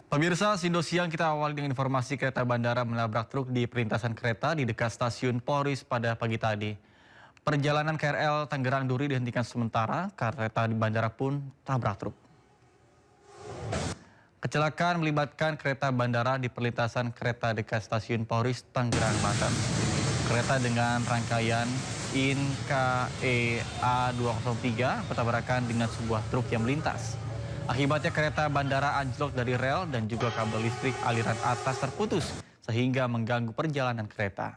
Pemirsa, Sindo siang kita awali dengan informasi kereta bandara menabrak truk di perlintasan kereta di dekat stasiun Polris pada pagi tadi. Perjalanan KRL Tangerang Duri dihentikan sementara, kereta di bandara pun tabrak truk. Kecelakaan melibatkan kereta bandara di perlintasan kereta dekat stasiun Polris Tangerang, Banten. Kereta dengan rangkaian INKE A203 bertabrakan dengan sebuah truk yang melintas. Akibatnya kereta bandara anjlok dari rel dan juga kabel listrik aliran atas terputus sehingga mengganggu perjalanan kereta.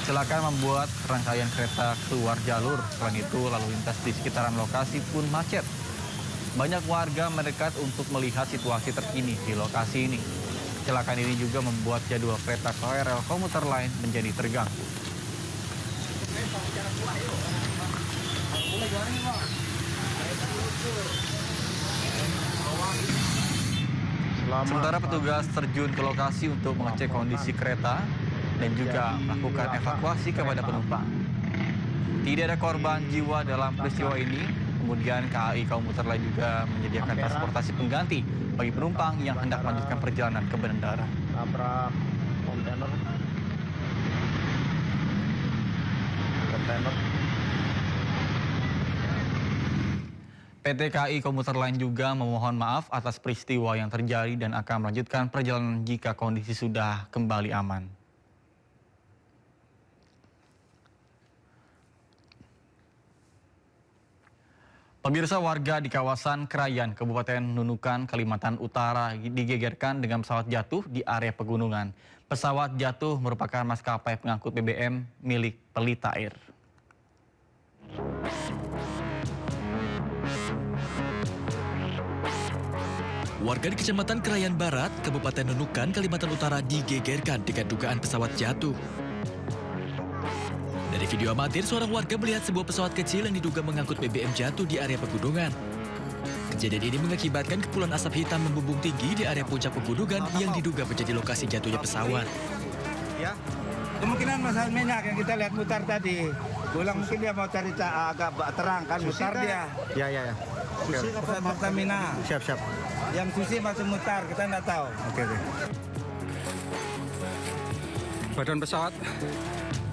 Kecelakaan membuat rangkaian kereta keluar jalur. Selain itu, lalu lintas di sekitaran lokasi pun macet. Banyak warga mendekat untuk melihat situasi terkini di lokasi ini. Kecelakaan ini juga membuat jadwal kereta KRL komuter lain menjadi terganggu. Sementara petugas terjun ke lokasi untuk mengecek kondisi kereta dan juga melakukan evakuasi kepada penumpang. Tidak ada korban jiwa dalam peristiwa ini. Kemudian KAI Komuter Lain juga menyediakan transportasi pengganti bagi penumpang yang hendak melanjutkan perjalanan ke bandara. Nabrak kontainer. PT KAI Komuter Lain juga memohon maaf atas peristiwa yang terjadi dan akan melanjutkan perjalanan jika kondisi sudah kembali aman. Pemirsa, warga di kawasan Krayan, Kabupaten Nunukan, Kalimantan Utara digegerkan dengan pesawat jatuh di area pegunungan. Pesawat jatuh merupakan maskapai pengangkut BBM milik Pelita Air. Warga di Kecamatan Krayan Barat, Kabupaten Nunukan, Kalimantan Utara digegerkan dengan dugaan pesawat jatuh. Dari video amatir, seorang warga melihat sebuah pesawat kecil yang diduga mengangkut BBM jatuh di area pegunungan. Kejadian ini mengakibatkan kepulan asap hitam membumbung tinggi di area puncak pegunungan yang diduga menjadi lokasi jatuhnya pesawat. Ya, kemungkinan masalah minyak yang kita lihat mutar tadi. Pulang mungkin dia mau cari agak terang kan, mutar dia. Ya. Susi apa Pertamina? Siap. Yang Susi masih mutar, kita nggak tahu. Oke. Badan pesawat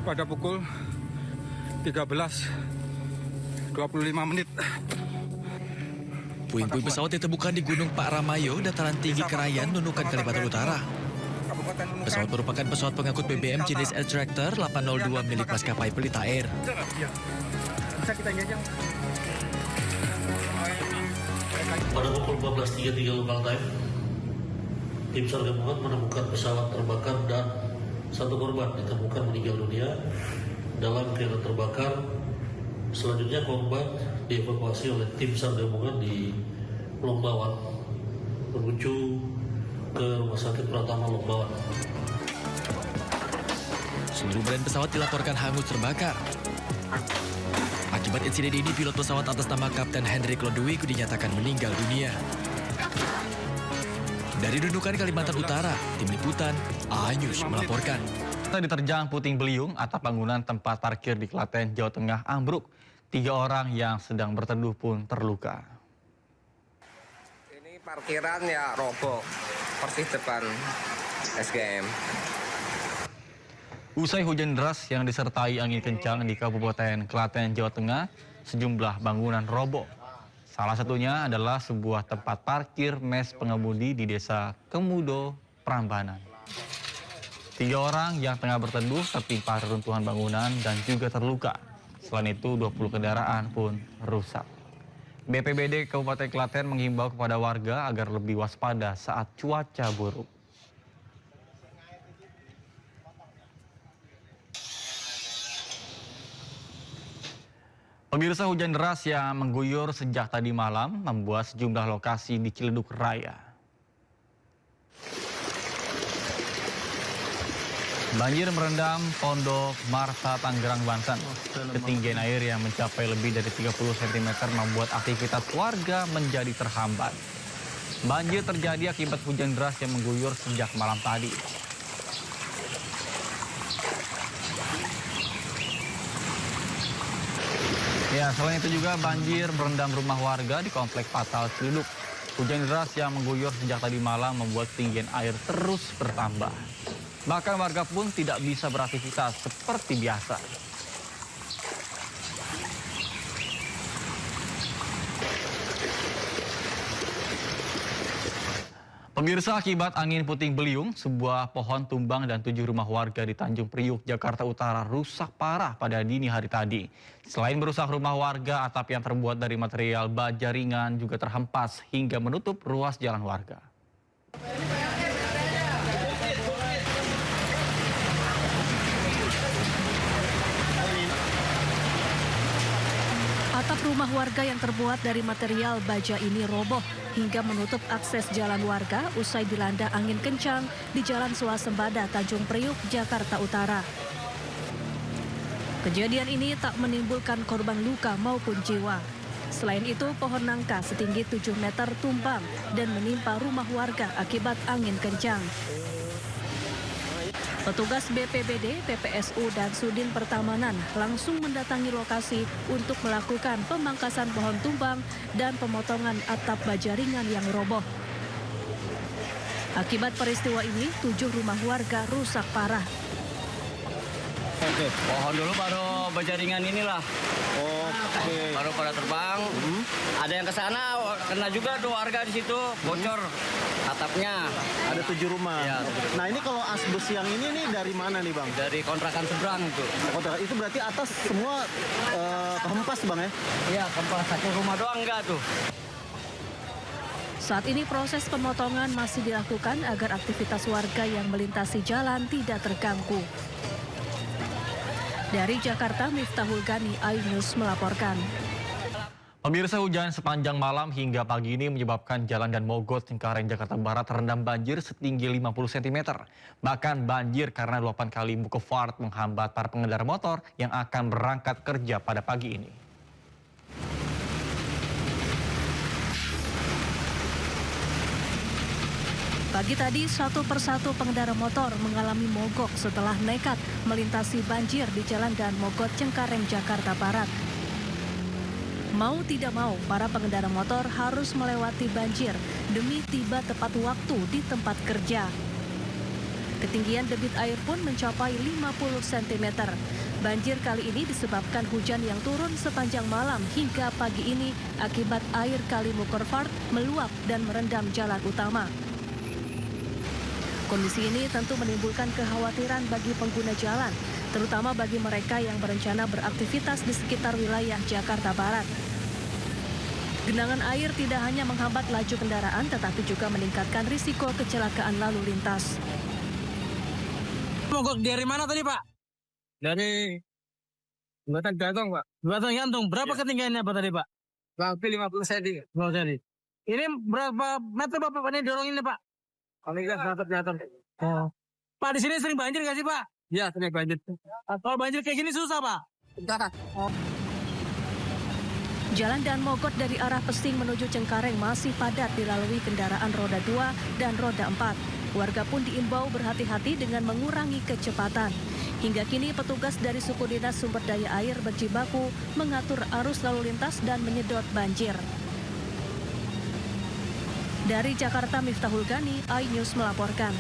pada pukul 13.25 menit. Puing-puing pesawat ditemukan di Gunung Pak Ramayo, dataran tinggi Krayan, Nunukan, Kalimantan Utara. Pesawat merupakan pesawat pengangkut BBM jenis Air Tractor 802 milik maskapai Pelita Air. Bisa kita jajang. Pada pukul 14.33 local time, tim SAR gabungan menemukan pesawat terbakar dan satu korban ditemukan meninggal dunia dalam kereta terbakar. Selanjutnya korban dievakuasi oleh tim SAR gabungan di Lombawan menuju ke Rumah Sakit Pratama Lombawan. Seluruh badan pesawat dilaporkan hangus terbakar. Akibat insiden ini, pilot pesawat atas nama Kapten Hendrik Lodewijk dinyatakan meninggal dunia. Dari Nunukan, Kalimantan Utara, Tim Liputan, A-News melaporkan. Kita diterjang puting beliung atap bangunan tempat parkir di Klaten, Jawa Tengah ambruk. 3 orang yang sedang berteduh pun terluka. Ini parkiran ya roboh, persis depan SGM. Usai hujan deras yang disertai angin kencang di Kabupaten Klaten, Jawa Tengah, sejumlah bangunan roboh. Salah satunya adalah sebuah tempat parkir mes pengemudi di Desa Kemudo, Prambanan. 3 orang yang tengah berteduh tertimpa reruntuhan bangunan dan juga terluka. Selain itu, 20 kendaraan pun rusak. BPBD Kabupaten Klaten menghimbau kepada warga agar lebih waspada saat cuaca buruk. Pemirsa, hujan deras yang mengguyur sejak tadi malam membuat sejumlah lokasi di Ciledug Raya. Banjir merendam Pondok Marta, Tangerang, Banten. Ketinggian air yang mencapai lebih dari 30 cm membuat aktivitas warga menjadi terhambat. Banjir terjadi akibat hujan deras yang mengguyur sejak malam tadi. Ya, selain itu juga banjir merendam rumah warga di Komplek Patal Ciledug. Hujan deras yang mengguyur sejak tadi malam membuat ketinggian air terus bertambah. Bahkan warga pun tidak bisa beraktivitas seperti biasa. Pemirsa, akibat angin puting beliung, sebuah pohon tumbang dan 7 rumah warga di Tanjung Priuk, Jakarta Utara rusak parah pada dini hari tadi. Selain merusak rumah warga, atap yang terbuat dari material baja ringan juga terhempas hingga menutup ruas jalan warga. Atap rumah warga yang terbuat dari material baja ini roboh hingga menutup akses jalan warga usai dilanda angin kencang di Jalan Swasembada, Tanjung Priuk, Jakarta Utara. Kejadian ini tak menimbulkan korban luka maupun jiwa. Selain itu, pohon nangka setinggi 7 meter tumbang dan menimpa rumah warga akibat angin kencang. Petugas BPBD, PPSU, dan Sudin Pertamanan langsung mendatangi lokasi untuk melakukan pemangkasan pohon tumbang dan pemotongan atap baja ringan yang roboh. Akibat peristiwa ini, 7 rumah warga rusak parah. Oke, pohon dulu baru baja ringan inilah. Oke. Baru pada terbang. Ada yang ke sana kena juga 2 warga di situ bocor atapnya. Ada 7 rumah. Ya. Nah ini kalau asbes yang ini nih dari mana nih Bang? Dari kontrakan seberang itu. Kontrakan itu berarti atas semua kehempas Bang ya? Iya, kempas 1 rumah doang enggak tuh. Saat ini proses pemotongan masih dilakukan agar aktivitas warga yang melintasi jalan tidak terganggu. Dari Jakarta, Miftahul Gani, iNews melaporkan. Pemirsa, hujan sepanjang malam hingga pagi ini menyebabkan Jalan dan Mogot Cengkareng, Jakarta Barat terendam banjir setinggi 50 cm. Bahkan banjir karena luapan kali Bukefart menghambat para pengendara motor yang akan berangkat kerja pada pagi ini. Pagi tadi, satu persatu pengendara motor mengalami mogok setelah nekat melintasi banjir di Jalan dan Mogot Cengkareng, Jakarta Barat. Mau tidak mau, para pengendara motor harus melewati banjir demi tiba tepat waktu di tempat kerja. Ketinggian debit air pun mencapai 50 cm. Banjir kali ini disebabkan hujan yang turun sepanjang malam hingga pagi ini akibat air kali Bukefart meluap dan merendam jalan utama. Kondisi ini tentu menimbulkan kekhawatiran bagi pengguna jalan, terutama bagi mereka yang berencana beraktivitas di sekitar wilayah Jakarta Barat. Genangan air tidak hanya menghambat laju kendaraan, tetapi juga meningkatkan risiko kecelakaan lalu lintas. Mogok dari mana tadi Pak? Dari Jembatan Gantung Pak. Jembatan Gantung, berapa ketinggiannya Pak tadi Pak? Hampir 50 cm. 50 cm. Ini berapa meter Bapak ini dorong ini Pak? Kalau enggak jatuh. Oh. Pak, di sini sering banjir nggak sih Pak? Iya, sering banjir. Kalau banjir kayak gini susah Pak? Enggak. Jalan dan Mogot dari arah Pesing menuju Cengkareng masih padat dilalui kendaraan roda 2 dan roda 4. Warga pun diimbau berhati-hati dengan mengurangi kecepatan. Hingga kini petugas dari Suku Dinas Sumber Daya Air berjibaku mengatur arus lalu lintas dan menyedot banjir. Dari Jakarta, Miftahul Gani, iNews melaporkan.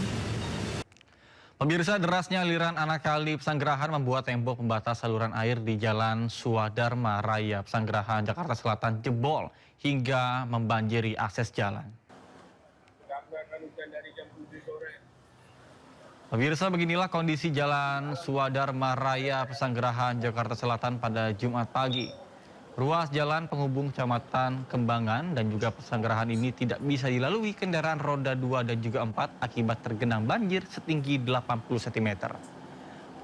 Pemirsa, derasnya aliran anak kali Pesanggerahan membuat tembok pembatas saluran air di Jalan Swadharma Raya Pesanggerahan, Jakarta Selatan jebol hingga membanjiri akses jalan. Pemirsa, beginilah kondisi Jalan Swadharma Raya Pesanggerahan, Jakarta Selatan pada Jumat pagi. Ruas jalan penghubung Kecamatan Kembangan dan juga Pesanggerahan ini tidak bisa dilalui kendaraan roda 2 dan juga 4 akibat tergenang banjir setinggi 80 cm.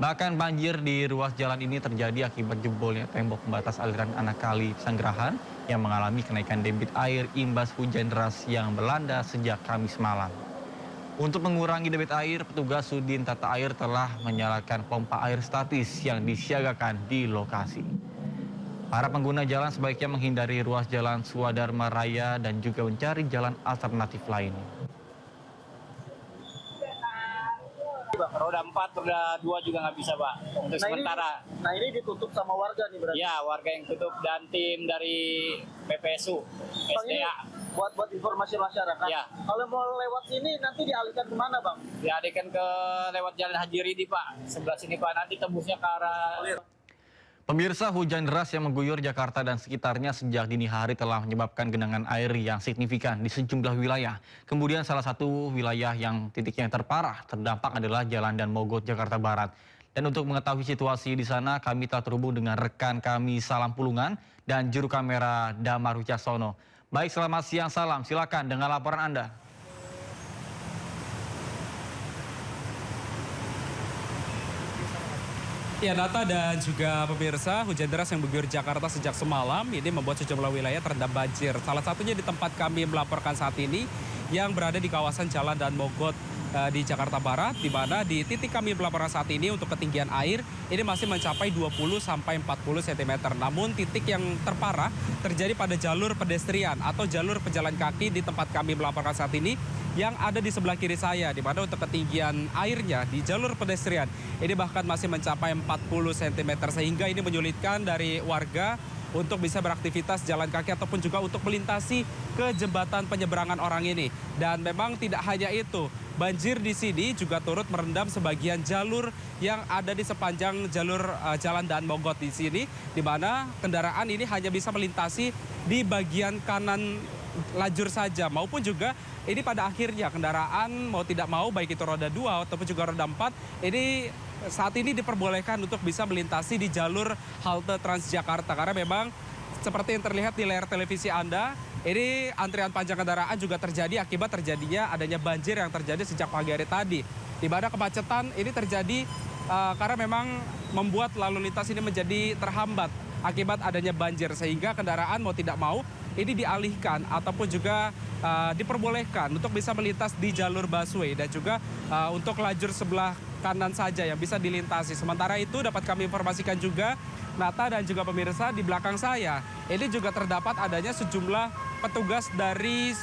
Bahkan banjir di ruas jalan ini terjadi akibat jebolnya tembok pembatas aliran anak kali Pesanggerahan yang mengalami kenaikan debit air imbas hujan deras yang melanda sejak Kamis malam. Untuk mengurangi debit air, petugas Sudin Tata Air telah menyalakan pompa air statis yang disiagakan di lokasi. Para pengguna jalan sebaiknya menghindari ruas jalan Swadharma Raya dan juga mencari jalan alternatif lainnya. roda 4, roda 2 juga nggak bisa, Pak. Untuk sementara. Ini ditutup sama warga nih berarti? Ya, warga yang tutup dan tim dari PPSU, SDA. Buat informasi masyarakat. Ya. Kalau mau lewat sini nanti dialihkan kemana, Bang? Dialihkan ke lewat Jalan Haji Ridi, Pak. Sebelah sini, Pak. Nanti tembusnya ke arah... Pemirsa, hujan deras yang mengguyur Jakarta dan sekitarnya sejak dini hari telah menyebabkan genangan air yang signifikan di sejumlah wilayah. Kemudian salah satu wilayah yang titiknya terparah terdampak adalah Jalan Dan Mogot, Jakarta Barat. Dan untuk mengetahui situasi di sana, kami telah terhubung dengan rekan kami Salam Pulungan dan juru kamera Damar Wicaksono. Baik, selamat siang Salam. Silakan dengan laporan Anda. Ya, Nata dan juga pemirsa, hujan deras yang mengguyur Jakarta sejak semalam ini membuat sejumlah wilayah terendam banjir. Salah satunya di tempat kami melaporkan saat ini yang berada di kawasan Jalan Dan Mogot di Jakarta Barat, di mana di titik kami melaporkan saat ini untuk ketinggian air ini masih mencapai 20 sampai 40 cm. Namun titik yang terparah terjadi pada jalur pedestrian atau jalur pejalan kaki di tempat kami melaporkan saat ini yang ada di sebelah kiri saya, di mana untuk ketinggian airnya di jalur pedestrian ini bahkan masih mencapai 40 cm, sehingga ini menyulitkan dari warga untuk bisa beraktivitas jalan kaki ataupun juga untuk melintasi ke jembatan penyeberangan orang ini. Dan memang tidak hanya itu, banjir di sini juga turut merendam sebagian jalur yang ada di sepanjang jalur Jalan Dan Mogot di sini, di mana kendaraan ini hanya bisa melintasi di bagian kanan lajur saja, maupun juga ini pada akhirnya kendaraan mau tidak mau baik itu roda 2 ataupun juga roda 4 ini saat ini diperbolehkan untuk bisa melintasi di jalur halte Transjakarta, karena memang seperti yang terlihat di layar televisi Anda, ini antrian panjang kendaraan juga terjadi akibat terjadinya adanya banjir yang terjadi sejak pagi hari tadi, di mana kemacetan ini terjadi karena memang membuat lalu lintas ini menjadi terhambat akibat adanya banjir, sehingga kendaraan mau tidak mau ini dialihkan ataupun juga diperbolehkan untuk bisa melintas di jalur busway dan juga untuk lajur sebelah kanan saja yang bisa dilintasi. Sementara itu dapat kami informasikan juga, Nata dan juga pemirsa, di belakang saya ini juga terdapat adanya sejumlah petugas dari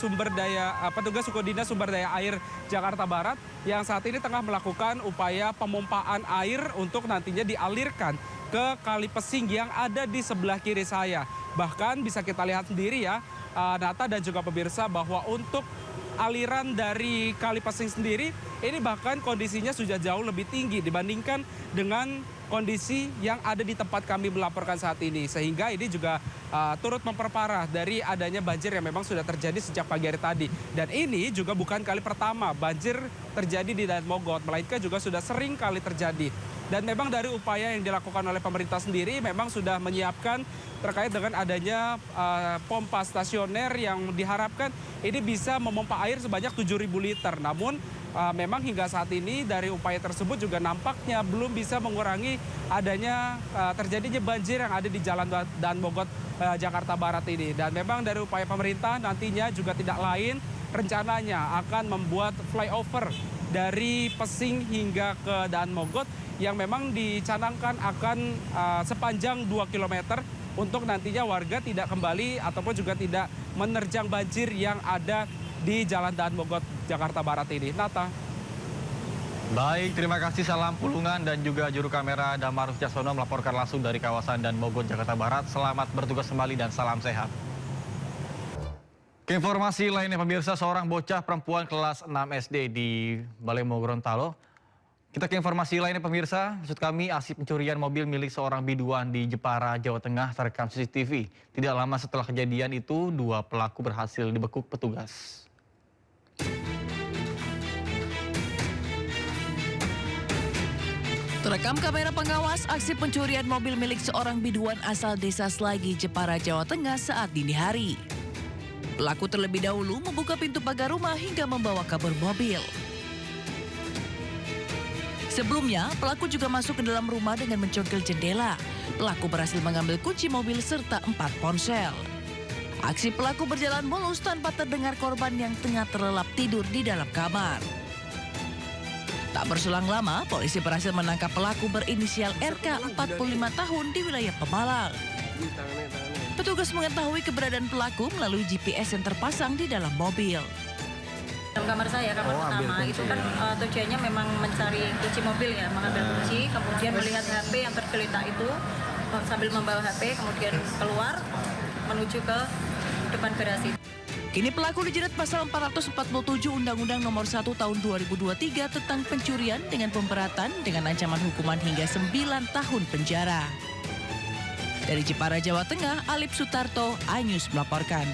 petugas suku dinas sumber daya air Jakarta Barat yang saat ini tengah melakukan upaya pemompaan air untuk nantinya dialirkan ke Kali Pesing yang ada di sebelah kiri saya. Bahkan bisa kita lihat sendiri ya, Nata dan juga pemirsa, bahwa untuk aliran dari Kali Pesing sendiri ini bahkan kondisinya sudah jauh lebih tinggi dibandingkan dengan kondisi yang ada di tempat kami melaporkan saat ini, sehingga ini juga turut memperparah dari adanya banjir yang memang sudah terjadi sejak pagi hari tadi. Dan ini juga bukan kali pertama banjir terjadi di Dan Mogot, melainkan juga sudah sering kali terjadi. Dan memang dari upaya yang dilakukan oleh pemerintah sendiri memang sudah menyiapkan terkait dengan adanya pompa stasioner yang diharapkan ini bisa memompa air sebanyak 7.000 liter. Namun memang hingga saat ini dari upaya tersebut juga nampaknya belum bisa mengurangi adanya terjadinya banjir yang ada di Jalan Dan Mogot Jakarta Barat ini. Dan memang dari upaya pemerintah nantinya juga tidak lain, rencananya akan membuat flyover dari Pesing hingga ke Dan Mogot yang memang dicanangkan akan sepanjang 2 km untuk nantinya warga tidak kembali ataupun juga tidak menerjang banjir yang ada di Jalan Dan Mogot Jakarta Barat ini. Nata. Baik, terima kasih Salam Pulungan dan juga juru kamera Damar Wicaksono melaporkan langsung dari kawasan Dan Mogot Jakarta Barat. Selamat bertugas kembali dan salam sehat. Ke informasi lainnya pemirsa, seorang bocah perempuan kelas 6 SD di Balemo Gorontalo. Kita ke informasi lainnya pemirsa, maksud kami aksi pencurian mobil milik seorang biduan di Jepara, Jawa Tengah terekam CCTV. Tidak lama setelah kejadian itu, 2 pelaku berhasil dibekuk petugas. Terekam kamera pengawas aksi pencurian mobil milik seorang biduan asal desa Slagi, Jepara, Jawa Tengah saat dini hari. Pelaku terlebih dahulu membuka pintu pagar rumah hingga membawa kabur mobil. Sebelumnya, pelaku juga masuk ke dalam rumah dengan mencongkel jendela. Pelaku berhasil mengambil kunci mobil serta 4 ponsel. Aksi pelaku berjalan mulus tanpa terdengar korban yang tengah terlelap tidur di dalam kamar. Tak berselang lama, polisi berhasil menangkap pelaku berinisial RK 45 tahun di wilayah Pemalang. Petugas mengetahui keberadaan pelaku melalui GPS yang terpasang di dalam mobil. Dalam kamar saya, kamar utama itu kan tujuannya memang mencari kunci mobil ya, mengambil kunci, kemudian melihat HP yang tergeletak itu sambil membawa HP, kemudian keluar menuju ke depan garasi. Kini pelaku dijerat pasal 447 Undang-Undang Nomor 1 Tahun 2023 tentang pencurian dengan pemberatan dengan ancaman hukuman hingga 9 tahun penjara. Dari Jepara, Jawa Tengah, Alip Sutarto, iNews melaporkan.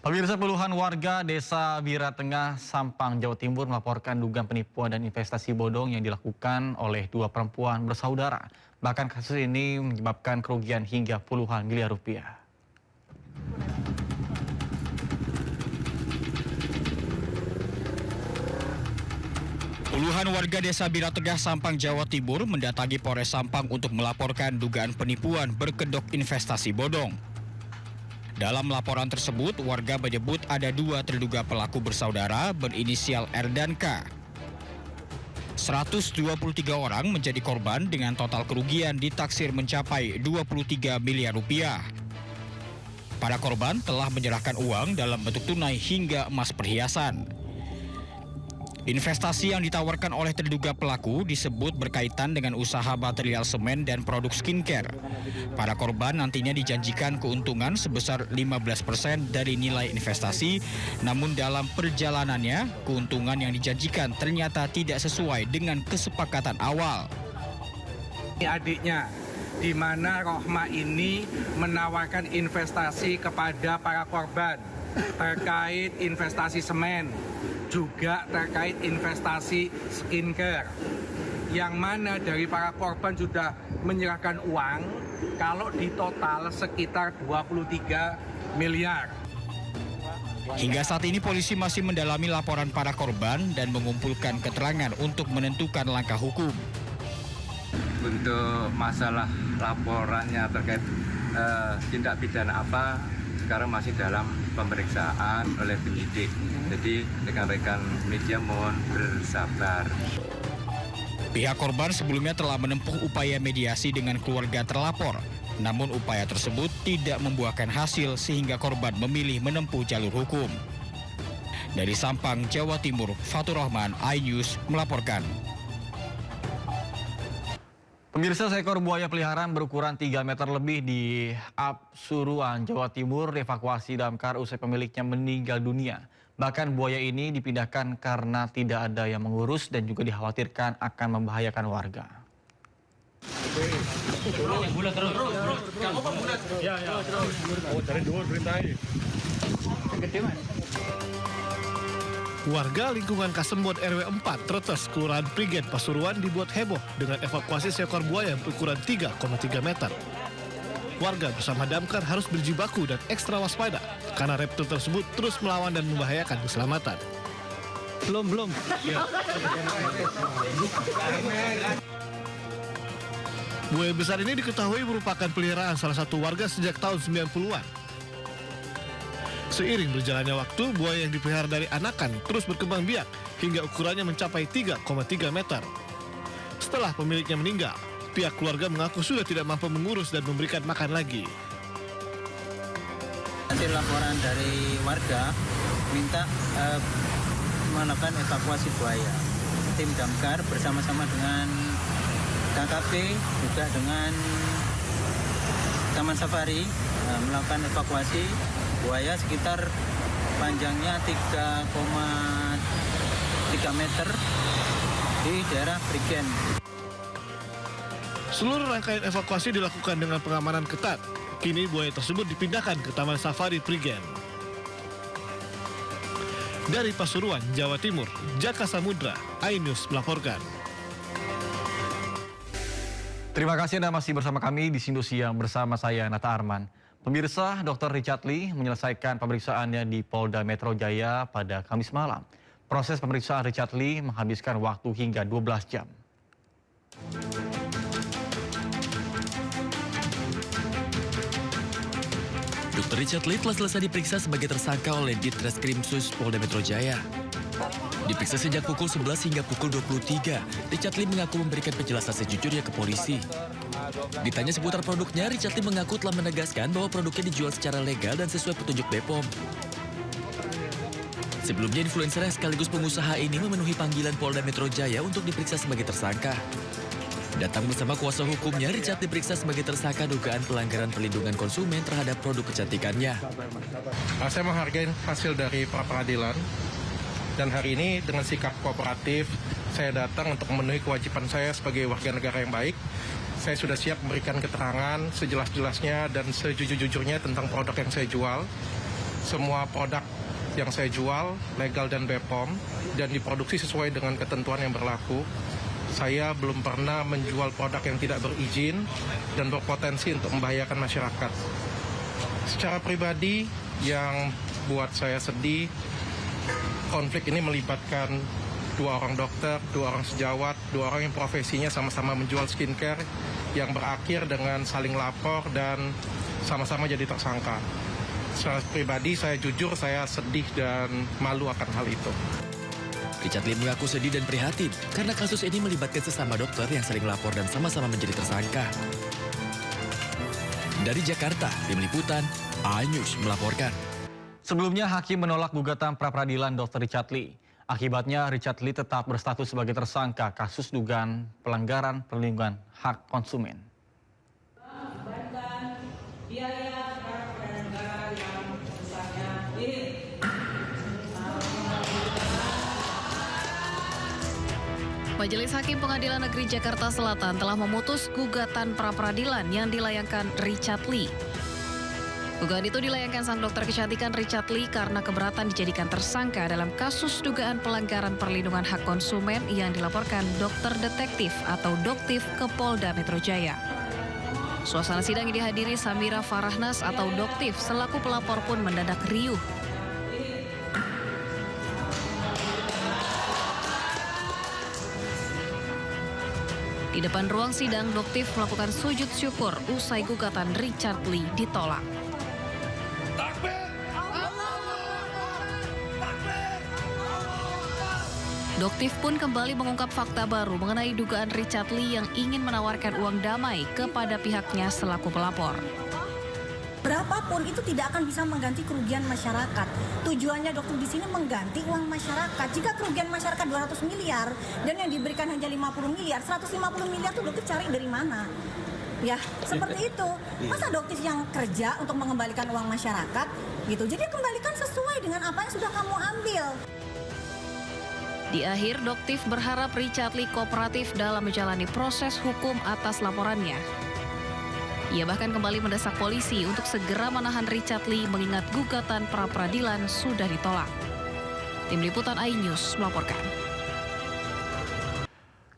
Pemirsa, puluhan warga desa Bira Tengah, Sampang, Jawa Timur melaporkan dugaan penipuan dan investasi bodong yang dilakukan oleh dua perempuan bersaudara. Bahkan kasus ini menyebabkan kerugian hingga puluhan miliar rupiah. Puluhan warga desa Bira Tengah, Sampang, Jawa Timur mendatangi Polres Sampang untuk melaporkan dugaan penipuan berkedok investasi bodong. Dalam laporan tersebut, warga menyebut ada dua terduga pelaku bersaudara berinisial R dan K. 123 orang menjadi korban dengan total kerugian ditaksir mencapai 23 miliar rupiah. Para korban telah menyerahkan uang dalam bentuk tunai hingga emas perhiasan. Investasi yang ditawarkan oleh terduga pelaku disebut berkaitan dengan usaha material semen dan produk skincare. Para korban nantinya dijanjikan keuntungan sebesar 15% dari nilai investasi, namun dalam perjalanannya, keuntungan yang dijanjikan ternyata tidak sesuai dengan kesepakatan awal. Adiknya, di mana Rohma ini menawarkan investasi kepada para korban terkait investasi semen, juga terkait investasi skincare, yang mana dari para korban sudah menyerahkan uang kalau di total sekitar 23 miliar. Hingga saat ini polisi masih mendalami laporan para korban dan mengumpulkan keterangan untuk menentukan langkah hukum. Untuk masalah laporannya terkait tindak pidana apa, sekarang masih dalam pemeriksaan oleh penyidik. Jadi rekan-rekan media mohon bersabar. Pihak korban sebelumnya telah menempuh upaya mediasi dengan keluarga terlapor. Namun upaya tersebut tidak membuahkan hasil sehingga korban memilih menempuh jalur hukum. Dari Sampang, Jawa Timur, Fatur Rahman, iNews melaporkan. Pemirsa, seekor buaya peliharaan berukuran 3 meter lebih di Pasuruan, Jawa Timur dievakuasi damkar usai pemiliknya meninggal dunia. Bahkan buaya ini dipindahkan karena tidak ada yang mengurus dan juga dikhawatirkan akan membahayakan warga. Warga lingkungan Kasembon RW 4 Tretes, Kelurahan Prigen, Pasuruan dibuat heboh dengan evakuasi seekor buaya berukuran 3,3 meter. Warga bersama damkar harus berjibaku dan ekstra waspada karena reptil tersebut terus melawan dan membahayakan keselamatan. Belum. Buaya besar ini diketahui merupakan peliharaan salah satu warga sejak tahun 90-an. Seiring berjalannya waktu, buaya yang dipelihara dari anakan terus berkembang biak hingga ukurannya mencapai 3,3 meter. Setelah pemiliknya meninggal, pihak keluarga mengaku sudah tidak mampu mengurus dan memberikan makan lagi. Hasil laporan dari warga minta melakukan evakuasi buaya. Tim damkar bersama-sama dengan KKP juga dengan Taman Safari melakukan evakuasi buaya sekitar panjangnya 3,3 meter di daerah Prigen. Seluruh rangkaian evakuasi dilakukan dengan pengamanan ketat. Kini buaya tersebut dipindahkan ke Taman Safari Prigen. Dari Pasuruan, Jawa Timur, Jaka Samudra, iNews melaporkan. Terima kasih Anda masih bersama kami di Sindo Siang bersama saya Nata Arman. Pemirsa, Dr. Richard Lee menyelesaikan pemeriksaannya di Polda Metro Jaya pada Kamis malam. Proses pemeriksaan Richard Lee menghabiskan waktu hingga 12 jam. Dr. Richard Lee telah selesai diperiksa sebagai tersangka oleh Ditreskrimsus Polda Metro Jaya. Diperiksa sejak pukul 11 hingga pukul 23, Richard Lee mengaku memberikan penjelasan sejujurnya ke polisi. Ditanya seputar produknya, Richard Lee mengaku telah menegaskan bahwa produknya dijual secara legal dan sesuai petunjuk BPOM. Sebelumnya influencer yang sekaligus pengusaha ini memenuhi panggilan Polda Metro Jaya untuk diperiksa sebagai tersangka. Datang bersama kuasa hukumnya, Richard diperiksa sebagai tersangka dugaan pelanggaran perlindungan konsumen terhadap produk kecantikannya. Saya menghargai hasil dari pra-peradilan dan hari ini dengan sikap kooperatif saya datang untuk memenuhi kewajiban saya sebagai warga negara yang baik. Saya sudah siap memberikan keterangan sejelas-jelasnya dan sejujur-jujurnya tentang produk yang saya jual. Semua produk yang saya jual legal dan BPOM dan diproduksi sesuai dengan ketentuan yang berlaku. Saya belum pernah menjual produk yang tidak berizin dan berpotensi untuk membahayakan masyarakat. Secara pribadi yang buat saya sedih, konflik ini melibatkan 2 orang dokter, 2 orang sejawat, 2 orang yang profesinya sama-sama menjual skincare yang berakhir dengan saling lapor dan sama-sama jadi tersangka. Secara pribadi saya jujur, saya sedih dan malu akan hal itu. Richard Lee mengaku sedih dan prihatin karena kasus ini melibatkan sesama dokter yang sering lapor dan sama-sama menjadi tersangka. Dari Jakarta, Tim Liputan, iNews melaporkan. Sebelumnya, hakim menolak gugatan pra-peradilan Dr. Richard Lee. Akibatnya, Richard Lee tetap berstatus sebagai tersangka kasus dugaan pelanggaran perlindungan hak konsumen. Majelis Hakim Pengadilan Negeri Jakarta Selatan telah memutus gugatan pra-peradilan yang dilayangkan Richard Lee. Gugatan itu dilayangkan sang dokter kecantikan Richard Lee karena keberatan dijadikan tersangka dalam kasus dugaan pelanggaran perlindungan hak konsumen yang dilaporkan dokter detektif atau Doktif ke Polda Metro Jaya. Suasana sidang yang dihadiri Samira Farahnas atau Doktif selaku pelapor pun mendadak riuh. Di depan ruang sidang, Doktif melakukan sujud syukur usai gugatan Richard Lee ditolak. Doktif pun kembali mengungkap fakta baru mengenai dugaan Richard Lee yang ingin menawarkan uang damai kepada pihaknya selaku pelapor. Berapapun itu tidak akan bisa mengganti kerugian masyarakat. Tujuannya dokter di sini mengganti uang masyarakat. Jika kerugian masyarakat 200 miliar dan yang diberikan hanya 50 miliar, 150 miliar itu dokter cari dari mana? Ya, seperti itu. Masa dokter yang kerja untuk mengembalikan uang masyarakat gitu. Jadi kembalikan sesuai dengan apa yang sudah kamu ambil. Di akhir, Doktif berharap Richard Lee kooperatif dalam menjalani proses hukum atas laporannya. Ia bahkan kembali mendesak polisi untuk segera menahan Richard Lee mengingat gugatan pra-peradilan sudah ditolak. Tim Liputan iNews melaporkan.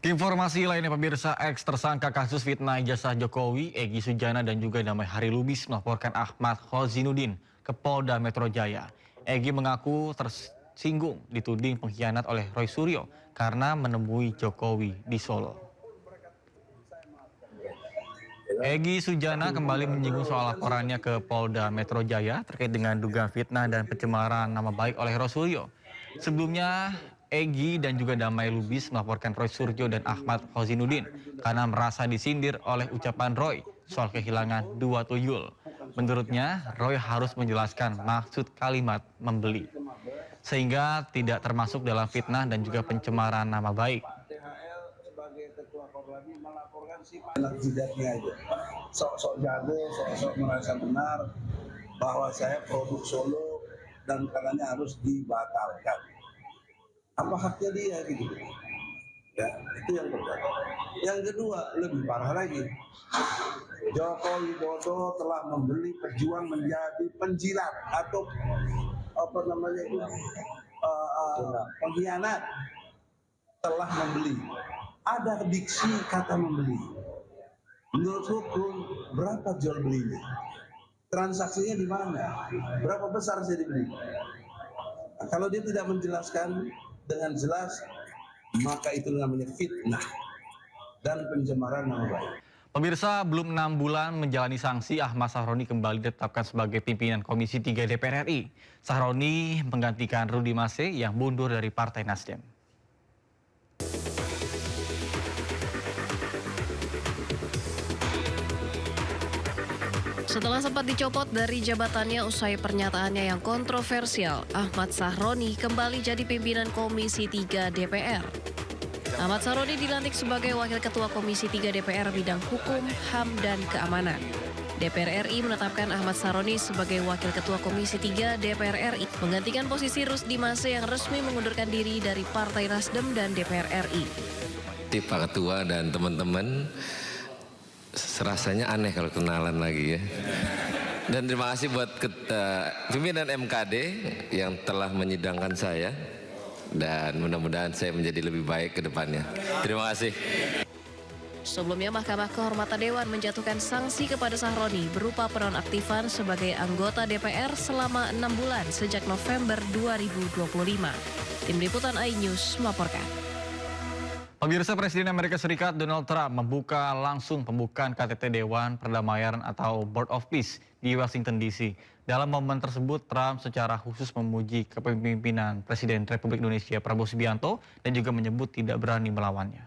Informasi lainnya pemirsa, ex tersangka kasus fitnah ijazah Jokowi, Egy Sujana dan juga Damai Hari Lubis melaporkan Ahmad Khozinuddin ke Polda Metro Jaya. Egy mengaku tersinggung dituding pengkhianat oleh Roy Suryo karena menemui Jokowi di Solo. Egy Sujana kembali menyinggung soal laporannya ke Polda Metro Jaya terkait dengan dugaan fitnah dan pencemaran nama baik oleh Roy Suryo. Sebelumnya, Egy dan juga Damai Lubis melaporkan Roy Suryo dan Ahmad Khozinuddin karena merasa disindir oleh ucapan Roy soal kehilangan 2 tuyul. Menurutnya, Roy harus menjelaskan maksud kalimat membeli, sehingga tidak termasuk dalam fitnah dan juga pencemaran nama baik. Anak jidatnya aja, sok-sok jago, sok-sok merasa benar bahwa saya produk Solo dan katanya harus dibatalkan. Apa haknya dia gitu? Ya, itu yang pertama. Yang kedua, lebih parah lagi. Joko Widodo telah membeli pejuang menjadi penjilat atau apa namanya itu pengkhianat, telah membeli. Ada diksi kata membeli. Menurut hukum, berapa jual belinya? Transaksinya di mana? Berapa besar saya dibeli? Nah, kalau dia tidak menjelaskan dengan jelas, maka itu namanya fitnah dan pencemaran nama baik. Pemirsa, belum 6 bulan menjalani sanksi, Ahmad Sahroni kembali ditetapkan sebagai pimpinan Komisi 3 DPR RI. Sahroni menggantikan Rudi Mase yang mundur dari Partai Nasdem. Setelah sempat dicopot dari jabatannya usai pernyataannya yang kontroversial, Ahmad Sahroni kembali jadi pimpinan Komisi 3 DPR. Ahmad Sahroni dilantik sebagai Wakil Ketua Komisi 3 DPR bidang hukum, HAM, dan keamanan. DPR RI menetapkan Ahmad Sahroni sebagai Wakil Ketua Komisi 3 DPR RI, menggantikan posisi Rusdi Mase yang resmi mengundurkan diri dari Partai Nasdem dan DPR RI. Pak Ketua dan teman-teman, rasanya aneh kalau kenalan lagi ya. Dan terima kasih buat pimpinan MKD yang telah menyidangkan saya. Dan mudah-mudahan saya menjadi lebih baik ke depannya. Terima kasih. Sebelumnya, Mahkamah Kehormatan Dewan menjatuhkan sanksi kepada Sahroni berupa penonaktifan sebagai anggota DPR selama 6 bulan sejak November 2025. Tim Liputan iNews melaporkan. Pemirsa, Presiden Amerika Serikat Donald Trump membuka langsung pembukaan KTT Dewan Perdamaian atau Board of Peace di Washington DC. Dalam momen tersebut, Trump secara khusus memuji kepemimpinan Presiden Republik Indonesia Prabowo Subianto dan juga menyebut tidak berani melawannya.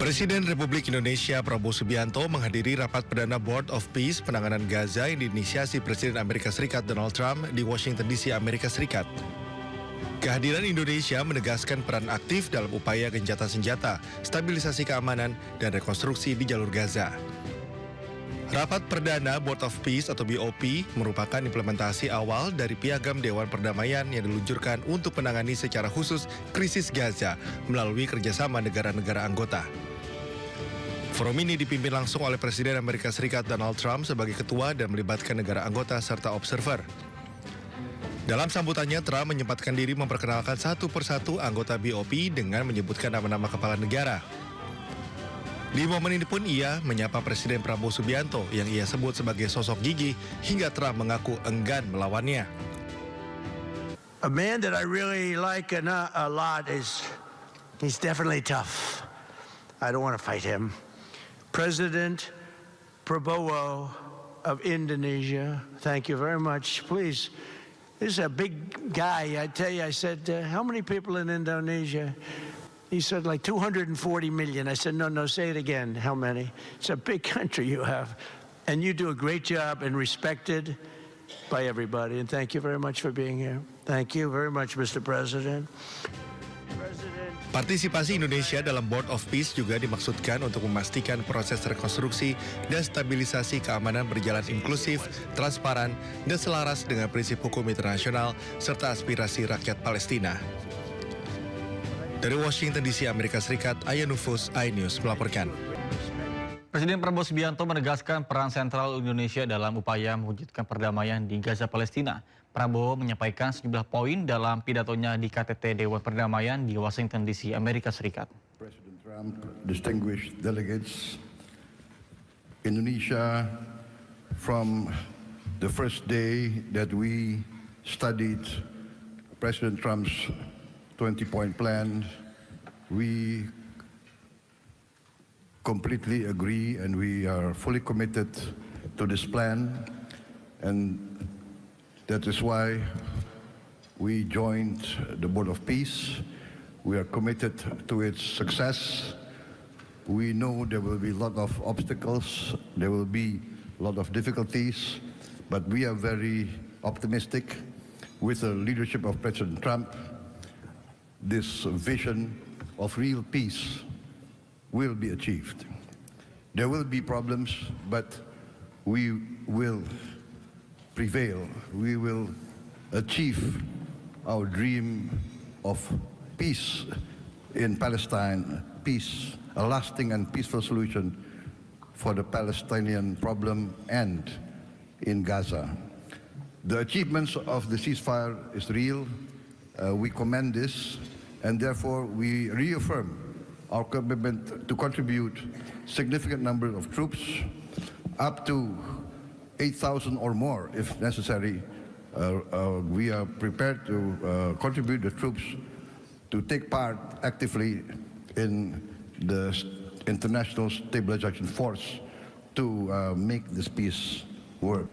Presiden Republik Indonesia Prabowo Subianto menghadiri rapat perdana Board of Peace penanganan Gaza yang diinisiasi Presiden Amerika Serikat Donald Trump di Washington DC, Amerika Serikat. Kehadiran Indonesia menegaskan peran aktif dalam upaya gencatan senjata, stabilisasi keamanan, dan rekonstruksi di jalur Gaza. Rapat perdana Board of Peace atau BOP merupakan implementasi awal dari piagam Dewan Perdamaian yang diluncurkan untuk menangani secara khusus krisis Gaza melalui kerjasama negara-negara anggota. Forum ini dipimpin langsung oleh Presiden Amerika Serikat Donald Trump sebagai ketua dan melibatkan negara anggota serta observer. Dalam sambutannya, Trump menyempatkan diri memperkenalkan satu persatu anggota BOP dengan menyebutkan nama-nama kepala negara. Di momen ini pun ia menyapa Presiden Prabowo Subianto yang ia sebut sebagai sosok gigih hingga Trump mengaku enggan melawannya. A man that I really like a lot he's definitely tough. I don't want to fight him. President Prabowo of Indonesia, thank you very much. Please, this is a big guy. I tell you, I said, how many people in Indonesia? He said like 240 million. I said, no, say it again. How many? It's a big country you have. And you do a great job and respected by everybody. And thank you very much for being here. Thank you very much, Mr. President. Partisipasi Indonesia dalam Board of Peace juga dimaksudkan untuk memastikan proses rekonstruksi dan stabilisasi keamanan berjalan inklusif, transparan, dan selaras dengan prinsip hukum internasional serta aspirasi rakyat Palestina. Dari Washington DC, Amerika Serikat, Aya Nufus, iNews melaporkan. Presiden Prabowo Subianto menegaskan peran sentral Indonesia dalam upaya mewujudkan perdamaian di Gaza, Palestina. Prabowo menyampaikan sejumlah poin dalam pidatonya di KTT Dewan Perdamaian di Washington DC, Amerika Serikat. President Trump, distinguished delegates, Indonesia from the first day that we studied President Trump's 20-point plan, we completely agree and we are fully committed to this plan, and that is why we joined the Board of Peace. We are committed to its success. We know there will be a lot of obstacles, there will be a lot of difficulties, but we are very optimistic with the leadership of President Trump. This vision of real peace will be achieved. There will be problems, but we will prevail. We will achieve our dream of peace in Palestine, peace, a lasting and peaceful solution for the Palestinian problem and in Gaza. The achievements of the ceasefire is real. We commend this, and therefore we reaffirm our commitment to contribute significant number of troops, up to 8,000 or more if necessary. We are prepared to contribute the troops to take part actively in the International Stabilization Force to make this peace work.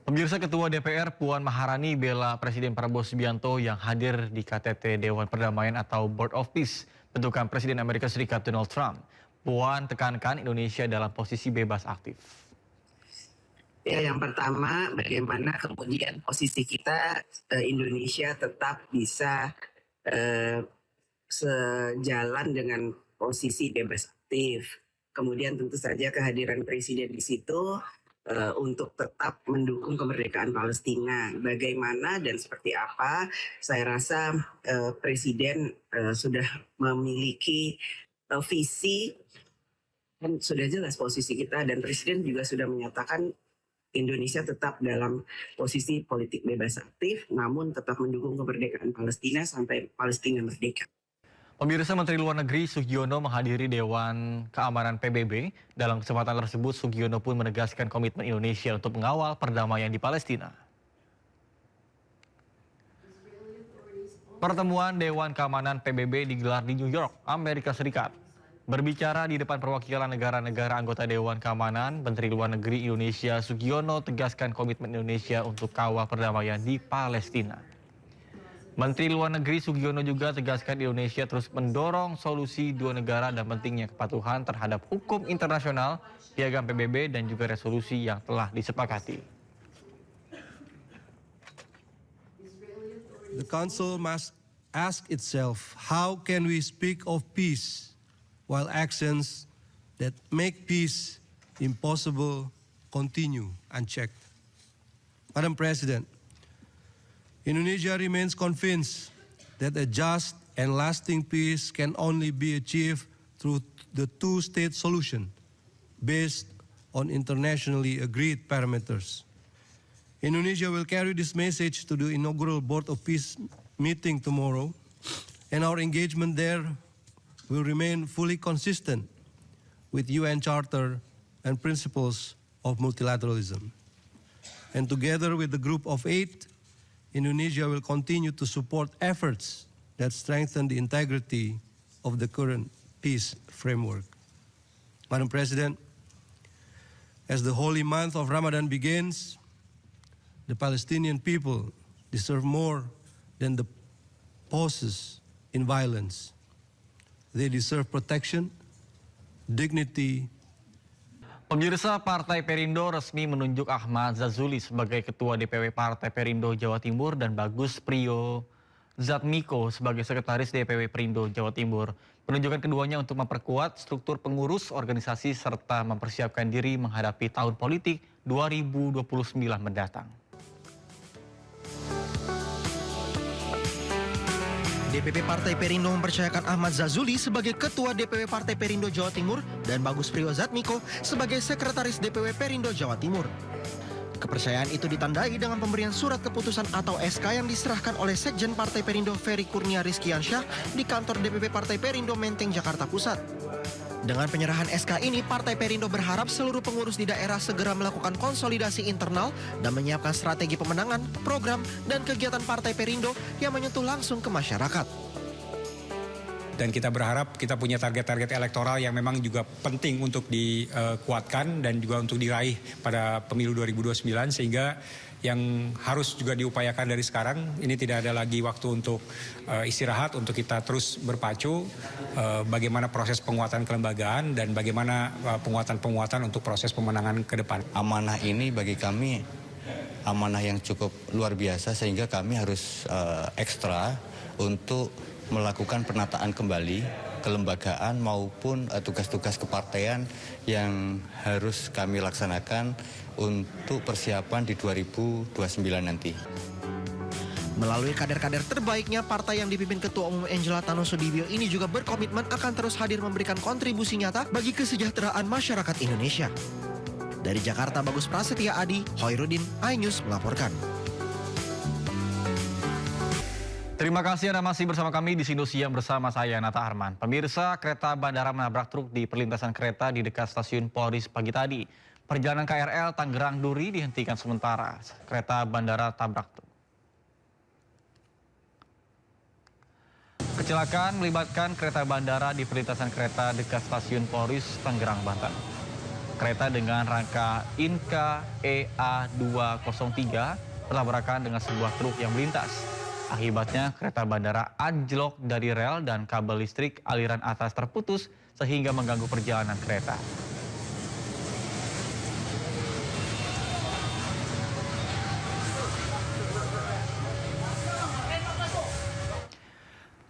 Pemirsa, Ketua DPR Puan Maharani bela Presiden Prabowo Subianto yang hadir di KTT Dewan Perdamaian atau Board of Peace bentukan Presiden Amerika Serikat Donald Trump. Puan tekankan Indonesia dalam posisi bebas aktif. Ya, yang pertama, bagaimana kemudian posisi kita Indonesia tetap bisa sejalan dengan posisi bebas aktif. Kemudian tentu saja kehadiran Presiden di situ untuk tetap mendukung kemerdekaan Palestina. Bagaimana dan seperti apa, saya rasa Presiden sudah memiliki visi, dan sudah jelas posisi kita, dan Presiden juga sudah menyatakan Indonesia tetap dalam posisi politik bebas aktif, namun tetap mendukung kemerdekaan Palestina sampai Palestina merdeka. Pemirsa, Menteri Luar Negeri Sugiono menghadiri Dewan Keamanan PBB. Dalam kesempatan tersebut, Sugiono pun menegaskan komitmen Indonesia untuk mengawal perdamaian di Palestina. Pertemuan Dewan Keamanan PBB digelar di New York, Amerika Serikat. Berbicara di depan perwakilan negara-negara anggota Dewan Keamanan, Menteri Luar Negeri Indonesia Sugiono tegaskan komitmen Indonesia untuk kawal perdamaian di Palestina. Menteri Luar Negeri Sugiono juga tegaskan Indonesia terus mendorong solusi dua negara dan pentingnya kepatuhan terhadap hukum internasional, piagam PBB, dan juga resolusi yang telah disepakati. The Council must ask itself, how can we speak of peace while actions that make peace impossible continue unchecked? Madam President, Indonesia remains convinced that a just and lasting peace can only be achieved through the two-state solution based on internationally agreed parameters. Indonesia will carry this message to the inaugural Board of Peace meeting tomorrow, and our engagement there will remain fully consistent with UN Charter and principles of multilateralism. And together with the Group of 8, Indonesia will continue to support efforts that strengthen the integrity of the current peace framework. Madam President, as the holy month of Ramadan begins, the Palestinian people deserve more than the pauses in violence. They deserve protection, dignity. Pemirsa, Partai Perindo resmi menunjuk Ahmad Zazuli sebagai Ketua DPW Partai Perindo Jawa Timur dan Bagus Priyozatmiko sebagai Sekretaris DPW Perindo Jawa Timur. Penunjukan keduanya untuk memperkuat struktur pengurus organisasi serta mempersiapkan diri menghadapi tahun politik 2029 mendatang. DPP Partai Perindo mempercayakan Ahmad Zazuli sebagai Ketua DPW Partai Perindo Jawa Timur dan Bagus Priyozatmiko sebagai Sekretaris DPW Perindo Jawa Timur. Kepercayaan itu ditandai dengan pemberian surat keputusan atau SK yang diserahkan oleh Sekjen Partai Perindo Ferry Kurnia Rizkiansyah di kantor DPP Partai Perindo Menteng, Jakarta Pusat. Dengan penyerahan SK ini, Partai Perindo berharap seluruh pengurus di daerah segera melakukan konsolidasi internal dan menyiapkan strategi pemenangan, program, dan kegiatan Partai Perindo yang menyentuh langsung ke masyarakat. Dan kita berharap kita punya target-target elektoral yang memang juga penting untuk dikuatkan dan juga untuk diraih pada pemilu 2029, sehingga yang harus juga diupayakan dari sekarang, ini tidak ada lagi waktu untuk istirahat, untuk kita terus berpacu bagaimana proses penguatan kelembagaan dan bagaimana penguatan-penguatan untuk proses pemenangan ke depan. Amanah ini bagi kami amanah yang cukup luar biasa, sehingga kami harus ekstra untuk melakukan penataan kembali kelembagaan maupun tugas-tugas kepartaian yang harus kami laksanakan untuk persiapan di 2029 nanti. Melalui kader-kader terbaiknya, partai yang dipimpin Ketua Umum Angela Tano Sudibyo ini juga berkomitmen akan terus hadir memberikan kontribusi nyata bagi kesejahteraan masyarakat Indonesia. Dari Jakarta, Bagus Prasetya Adi, Hoirudin, iNews melaporkan. Terima kasih Anda masih bersama kami di Sindo Siang bersama saya Nata Arman. Pemirsa, kereta bandara menabrak truk di perlintasan kereta di dekat stasiun Polri pagi tadi. Perjalanan KRL Tangerang Duri dihentikan sementara. Kereta bandara tabrak truk. Kecelakaan melibatkan kereta bandara di perlintasan kereta dekat stasiun Polri Tangerang, Banten. Kereta dengan rangka Inka EA203 bertabrakan dengan sebuah truk yang melintas. Akibatnya kereta bandara anjlok dari rel dan kabel listrik aliran atas terputus sehingga mengganggu perjalanan kereta.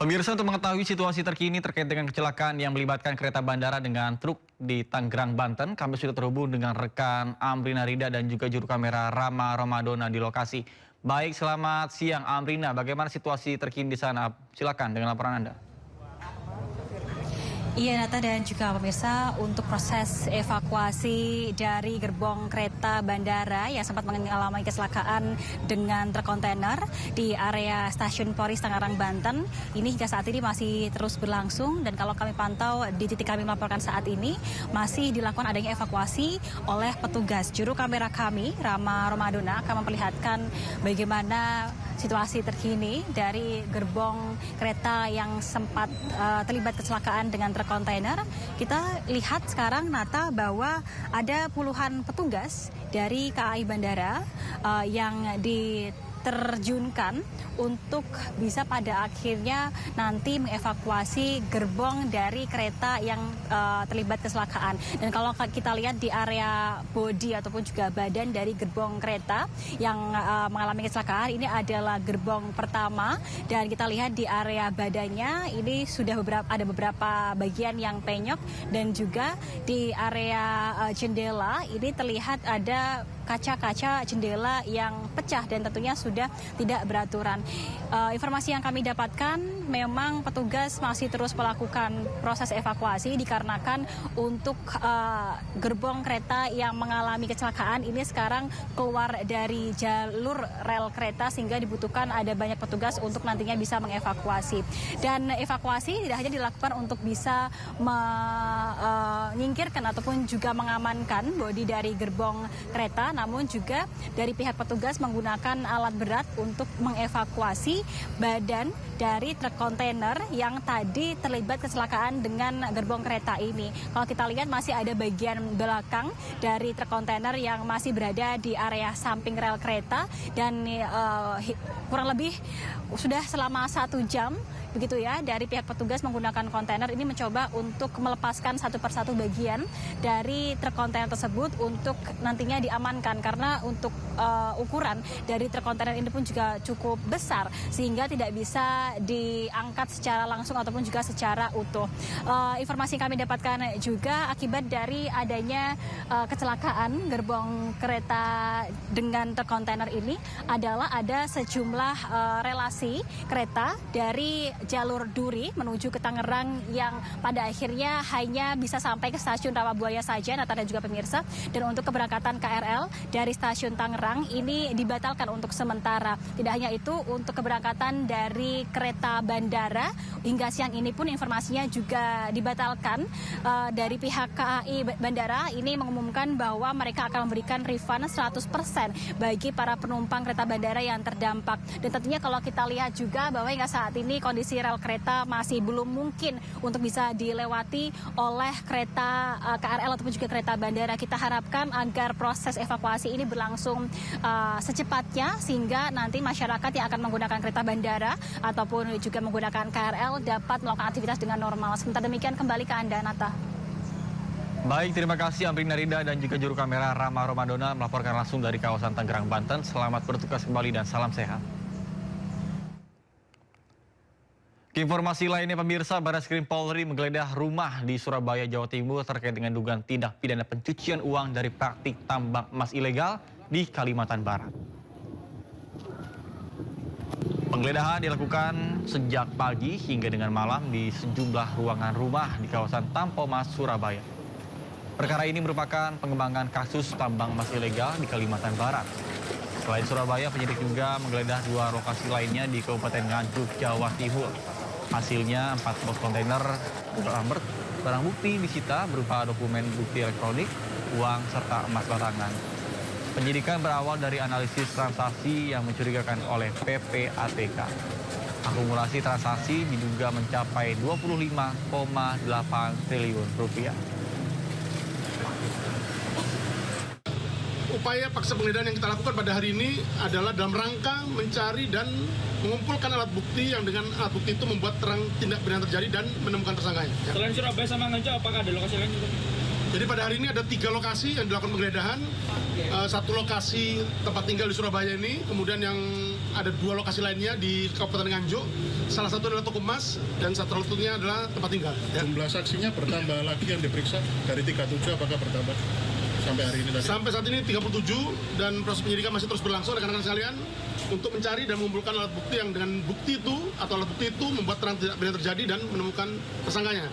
Pemirsa, untuk mengetahui situasi terkini terkait dengan kecelakaan yang melibatkan kereta bandara dengan truk di Tangerang, Banten, kami sudah terhubung dengan rekan Amrina Rida dan juga juru kamera Rama Romadona di lokasi. Baik, selamat siang Amrina. Bagaimana situasi terkini di sana? Silakan dengan laporan Anda. Iya Nata dan juga pemirsa, untuk proses evakuasi dari gerbong kereta bandara yang sempat mengalami kecelakaan dengan truk kontainer di area stasiun Polri Tangerang, Banten, ini hingga saat ini masih terus berlangsung, dan kalau kami pantau di titik kami melaporkan saat ini masih dilakukan adanya evakuasi oleh petugas. Juru kamera kami Rama Romadona akan memperlihatkan bagaimana situasi terkini dari gerbong kereta yang sempat terlibat kecelakaan dengan truk kontainer. Kita lihat sekarang Nata bahwa ada puluhan petugas dari KAI Bandara yang diterjunkan untuk bisa pada akhirnya nanti mengevakuasi gerbong dari kereta yang terlibat kecelakaan. Dan kalau kita lihat di area bodi ataupun juga badan dari gerbong kereta yang mengalami kecelakaan, ini adalah gerbong pertama, dan kita lihat di area badannya ini sudah ada beberapa bagian yang penyok, dan juga di area jendela ini terlihat ada kaca-kaca jendela yang pecah dan tentunya sudah tidak beraturan. Informasi yang kami dapatkan memang petugas masih terus melakukan proses evakuasi dikarenakan untuk gerbong kereta yang mengalami kecelakaan ini sekarang keluar dari jalur rel kereta sehingga dibutuhkan ada banyak petugas untuk nantinya bisa mengevakuasi. Dan evakuasi tidak hanya dilakukan untuk bisa menyingkirkan ataupun juga mengamankan bodi dari gerbong kereta, namun juga dari pihak petugas menggunakan alat berat untuk mengevakuasi badan dari truk kontainer yang tadi terlibat kecelakaan dengan gerbong kereta ini. Kalau kita lihat masih ada bagian belakang dari truk kontainer yang masih berada di area samping rel kereta, dan kurang lebih sudah selama 1 jam begitu ya dari pihak petugas menggunakan kontainer ini mencoba untuk melepaskan satu persatu bagian dari truk kontainer tersebut untuk nantinya diamankan, karena untuk ukuran dari truk kontainer ini pun juga cukup besar sehingga tidak bisa diangkat secara langsung ataupun juga secara utuh. Informasi yang kami dapatkan juga akibat dari adanya kecelakaan gerbong kereta dengan truk kontainer ini adalah ada sejumlah relasi kereta dari jalur Duri menuju ke Tangerang yang pada akhirnya hanya bisa sampai ke stasiun Rawabuaya saja, Nata dan juga pemirsa. Dan untuk keberangkatan KRL dari stasiun Tangerang ini dibatalkan untuk sementara. Tidak hanya itu, untuk keberangkatan dari kereta bandara hingga siang ini pun informasinya juga dibatalkan. Dari pihak KAI Bandara ini mengumumkan bahwa mereka akan memberikan refund 100% bagi para penumpang kereta bandara yang terdampak. Dan tentunya kalau kita lihat juga bahwa hingga saat ini kondisi rel kereta masih belum mungkin untuk bisa dilewati oleh kereta KRL ataupun juga kereta bandara. Kita harapkan agar proses evakuasi ini berlangsung secepatnya sehingga nanti masyarakat yang akan menggunakan kereta bandara ataupun juga menggunakan KRL dapat melakukan aktivitas dengan normal. Sementara demikian kembali ke Anda, Nata. Baik, terima kasih Amrina Rida dan juga juru kamera Rama Romadona melaporkan langsung dari kawasan Tangerang, Banten. Selamat bertugas kembali dan salam sehat. Informasi lainnya pemirsa, Barreskrim Polri menggeledah rumah di Surabaya, Jawa Timur terkait dengan dugaan tindak pidana pencucian uang dari praktik tambang emas ilegal di Kalimantan Barat. Penggeledahan dilakukan sejak pagi hingga dengan malam di sejumlah ruangan rumah di kawasan Tampo Mas, Surabaya. Perkara ini merupakan pengembangan kasus tambang emas ilegal di Kalimantan Barat. Selain Surabaya, penyidik juga menggeledah 2 lokasi lainnya di Kabupaten Nganjuk, Jawa Timur. Hasilnya 4 box kontainer barang bukti disita berupa dokumen bukti elektronik, uang, serta emas batangan. Penyidikan berawal dari analisis transaksi yang mencurigakan oleh PPATK. Akumulasi transaksi diduga mencapai 25,8 triliun rupiah. upaya paksa penggeledahan yang kita lakukan pada hari ini adalah dalam rangka mencari dan mengumpulkan alat bukti yang dengan alat bukti itu membuat terang tindak pidana terjadi dan menemukan tersangkanya. Selain Surabaya sama Nganjuk, apakah ada lokasi lain juga? Jadi pada hari ini ada 3 lokasi yang dilakukan penggeledahan. 1 lokasi tempat tinggal di Surabaya ini, kemudian yang ada 2 lokasi lainnya di Kabupaten Nganjuk. Salah satu adalah toko emas dan satu satunya adalah tempat tinggal. Ya. Jumlah saksinya bertambah lagi yang diperiksa dari 37 apakah bertambah sampai hari ini tadi? Sampai saat ini 37 dan proses penyidikan masih terus berlangsung rekan-rekan sekalian untuk mencari dan mengumpulkan alat bukti yang dengan bukti itu atau alat bukti itu membuat terang tindak pidana terjadi dan menemukan tersangkanya.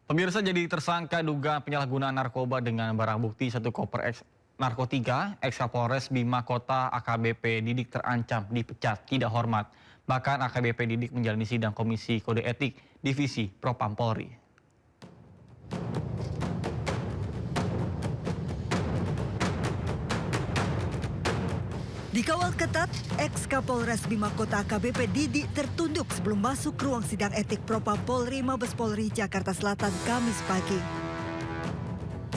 Pemirsa, jadi tersangka dugaan penyalahgunaan narkoba dengan barang bukti 1 koper narkotika, Ex-Kapolres Bima Kota AKBP Didik terancam dipecat tidak hormat. Bahkan AKBP Didik menjalani sidang Komisi Kode Etik Divisi Propam Polri. Dikawal ketat, Ex-Kapolres Bima Kota AKBP Didik tertunduk sebelum masuk ruang sidang etik Propam Polri Mabes Polri Jakarta Selatan Kamis pagi.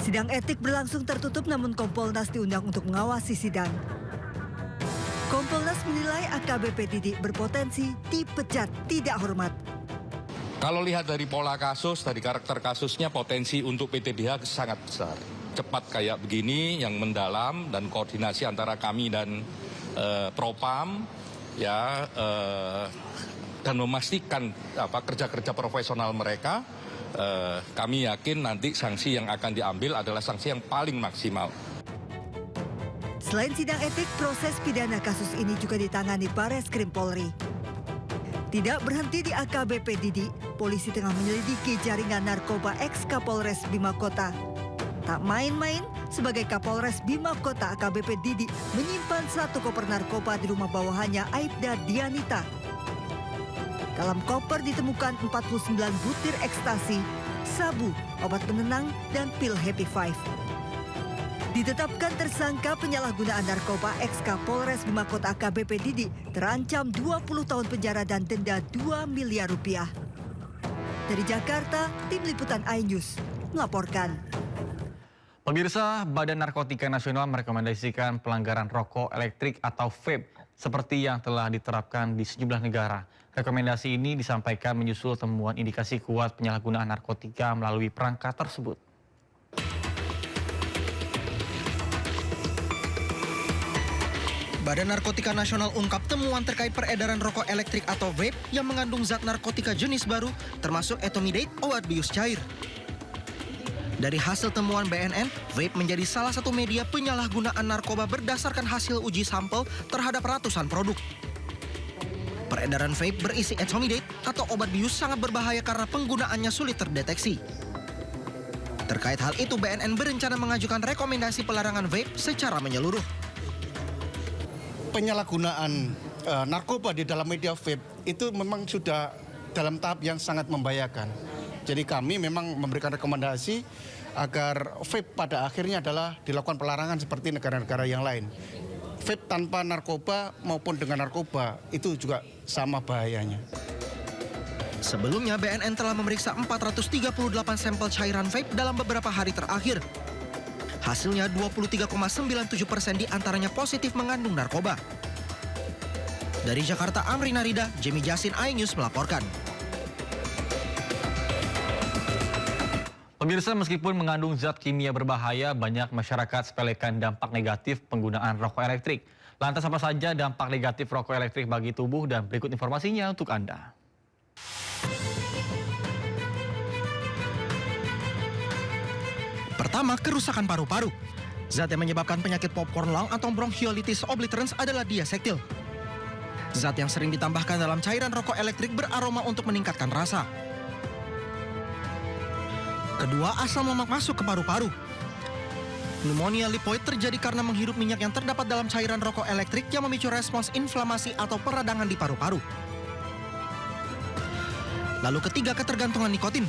Sidang etik berlangsung tertutup namun Kompolnas diundang untuk mengawasi sidang. Kompolnas menilai AKBP Didik berpotensi dipecat tidak hormat. Kalau lihat dari pola kasus, dari karakter kasusnya, potensi untuk PTDH sangat besar. Cepat kayak begini, yang mendalam dan koordinasi antara kami dan Propam, ya, dan memastikan kerja-kerja profesional mereka, kami yakin nanti sanksi yang akan diambil adalah sanksi yang paling maksimal. Selain sidang etik, proses pidana kasus ini juga ditangani Bareskrim Polri. Tidak berhenti di AKBP Didik, polisi tengah menyelidiki jaringan narkoba ex-Kapolres Bima Kota. Tak main-main, sebagai Kapolres Bima Kota AKBP Didik menyimpan 1 koper narkoba di rumah bawahannya Aibda Dianita. Dalam koper ditemukan 49 butir ekstasi, sabu, obat penenang, dan pil Happy Five. Ditetapkan tersangka penyalahgunaan narkoba ex-Kapolres Bima Kota AKBP Didik terancam 20 tahun penjara dan denda 2 miliar rupiah. Dari Jakarta, Tim Liputan iNews melaporkan. Pemirsa, Badan Narkotika Nasional merekomendasikan pelanggaran rokok elektrik atau vape seperti yang telah diterapkan di sejumlah negara. Rekomendasi ini disampaikan menyusul temuan indikasi kuat penyalahgunaan narkotika melalui perangkat tersebut. Badan Narkotika Nasional ungkap temuan terkait peredaran rokok elektrik atau vape yang mengandung zat narkotika jenis baru termasuk etomidate, obat bius cair. Dari hasil temuan BNN, vape menjadi salah satu media penyalahgunaan narkoba berdasarkan hasil uji sampel terhadap ratusan produk. Peredaran vape berisi etomidate atau obat bius sangat berbahaya karena penggunaannya sulit terdeteksi. Terkait hal itu, BNN berencana mengajukan rekomendasi pelarangan vape secara menyeluruh. Penyalahgunaan narkoba di dalam media vape itu memang sudah dalam tahap yang sangat membahayakan. Jadi kami memang memberikan rekomendasi agar vape pada akhirnya adalah dilakukan pelarangan seperti negara-negara yang lain. Vape tanpa narkoba maupun dengan narkoba itu juga sama bahayanya. Sebelumnya BNN telah memeriksa 438 sampel cairan vape dalam beberapa hari terakhir. Hasilnya 23,97% diantaranya positif mengandung narkoba. Dari Jakarta, Amri Narida, Jemi Jasin, iNews melaporkan. Pemirsa, meskipun mengandung zat kimia berbahaya, banyak masyarakat sepelekan dampak negatif penggunaan rokok elektrik. Lantas apa saja dampak negatif rokok elektrik bagi tubuh, dan berikut informasinya untuk Anda. Pertama, kerusakan paru-paru. Zat yang menyebabkan penyakit popcorn lung atau bronchiolitis obliterans adalah diasetil. Zat yang sering ditambahkan dalam cairan rokok elektrik beraroma untuk meningkatkan rasa. Kedua, asam lemak masuk ke paru-paru. Pneumonia lipoid terjadi karena menghirup minyak yang terdapat dalam cairan rokok elektrik yang memicu respons inflamasi atau peradangan di paru-paru. Lalu ketiga, ketergantungan nikotin.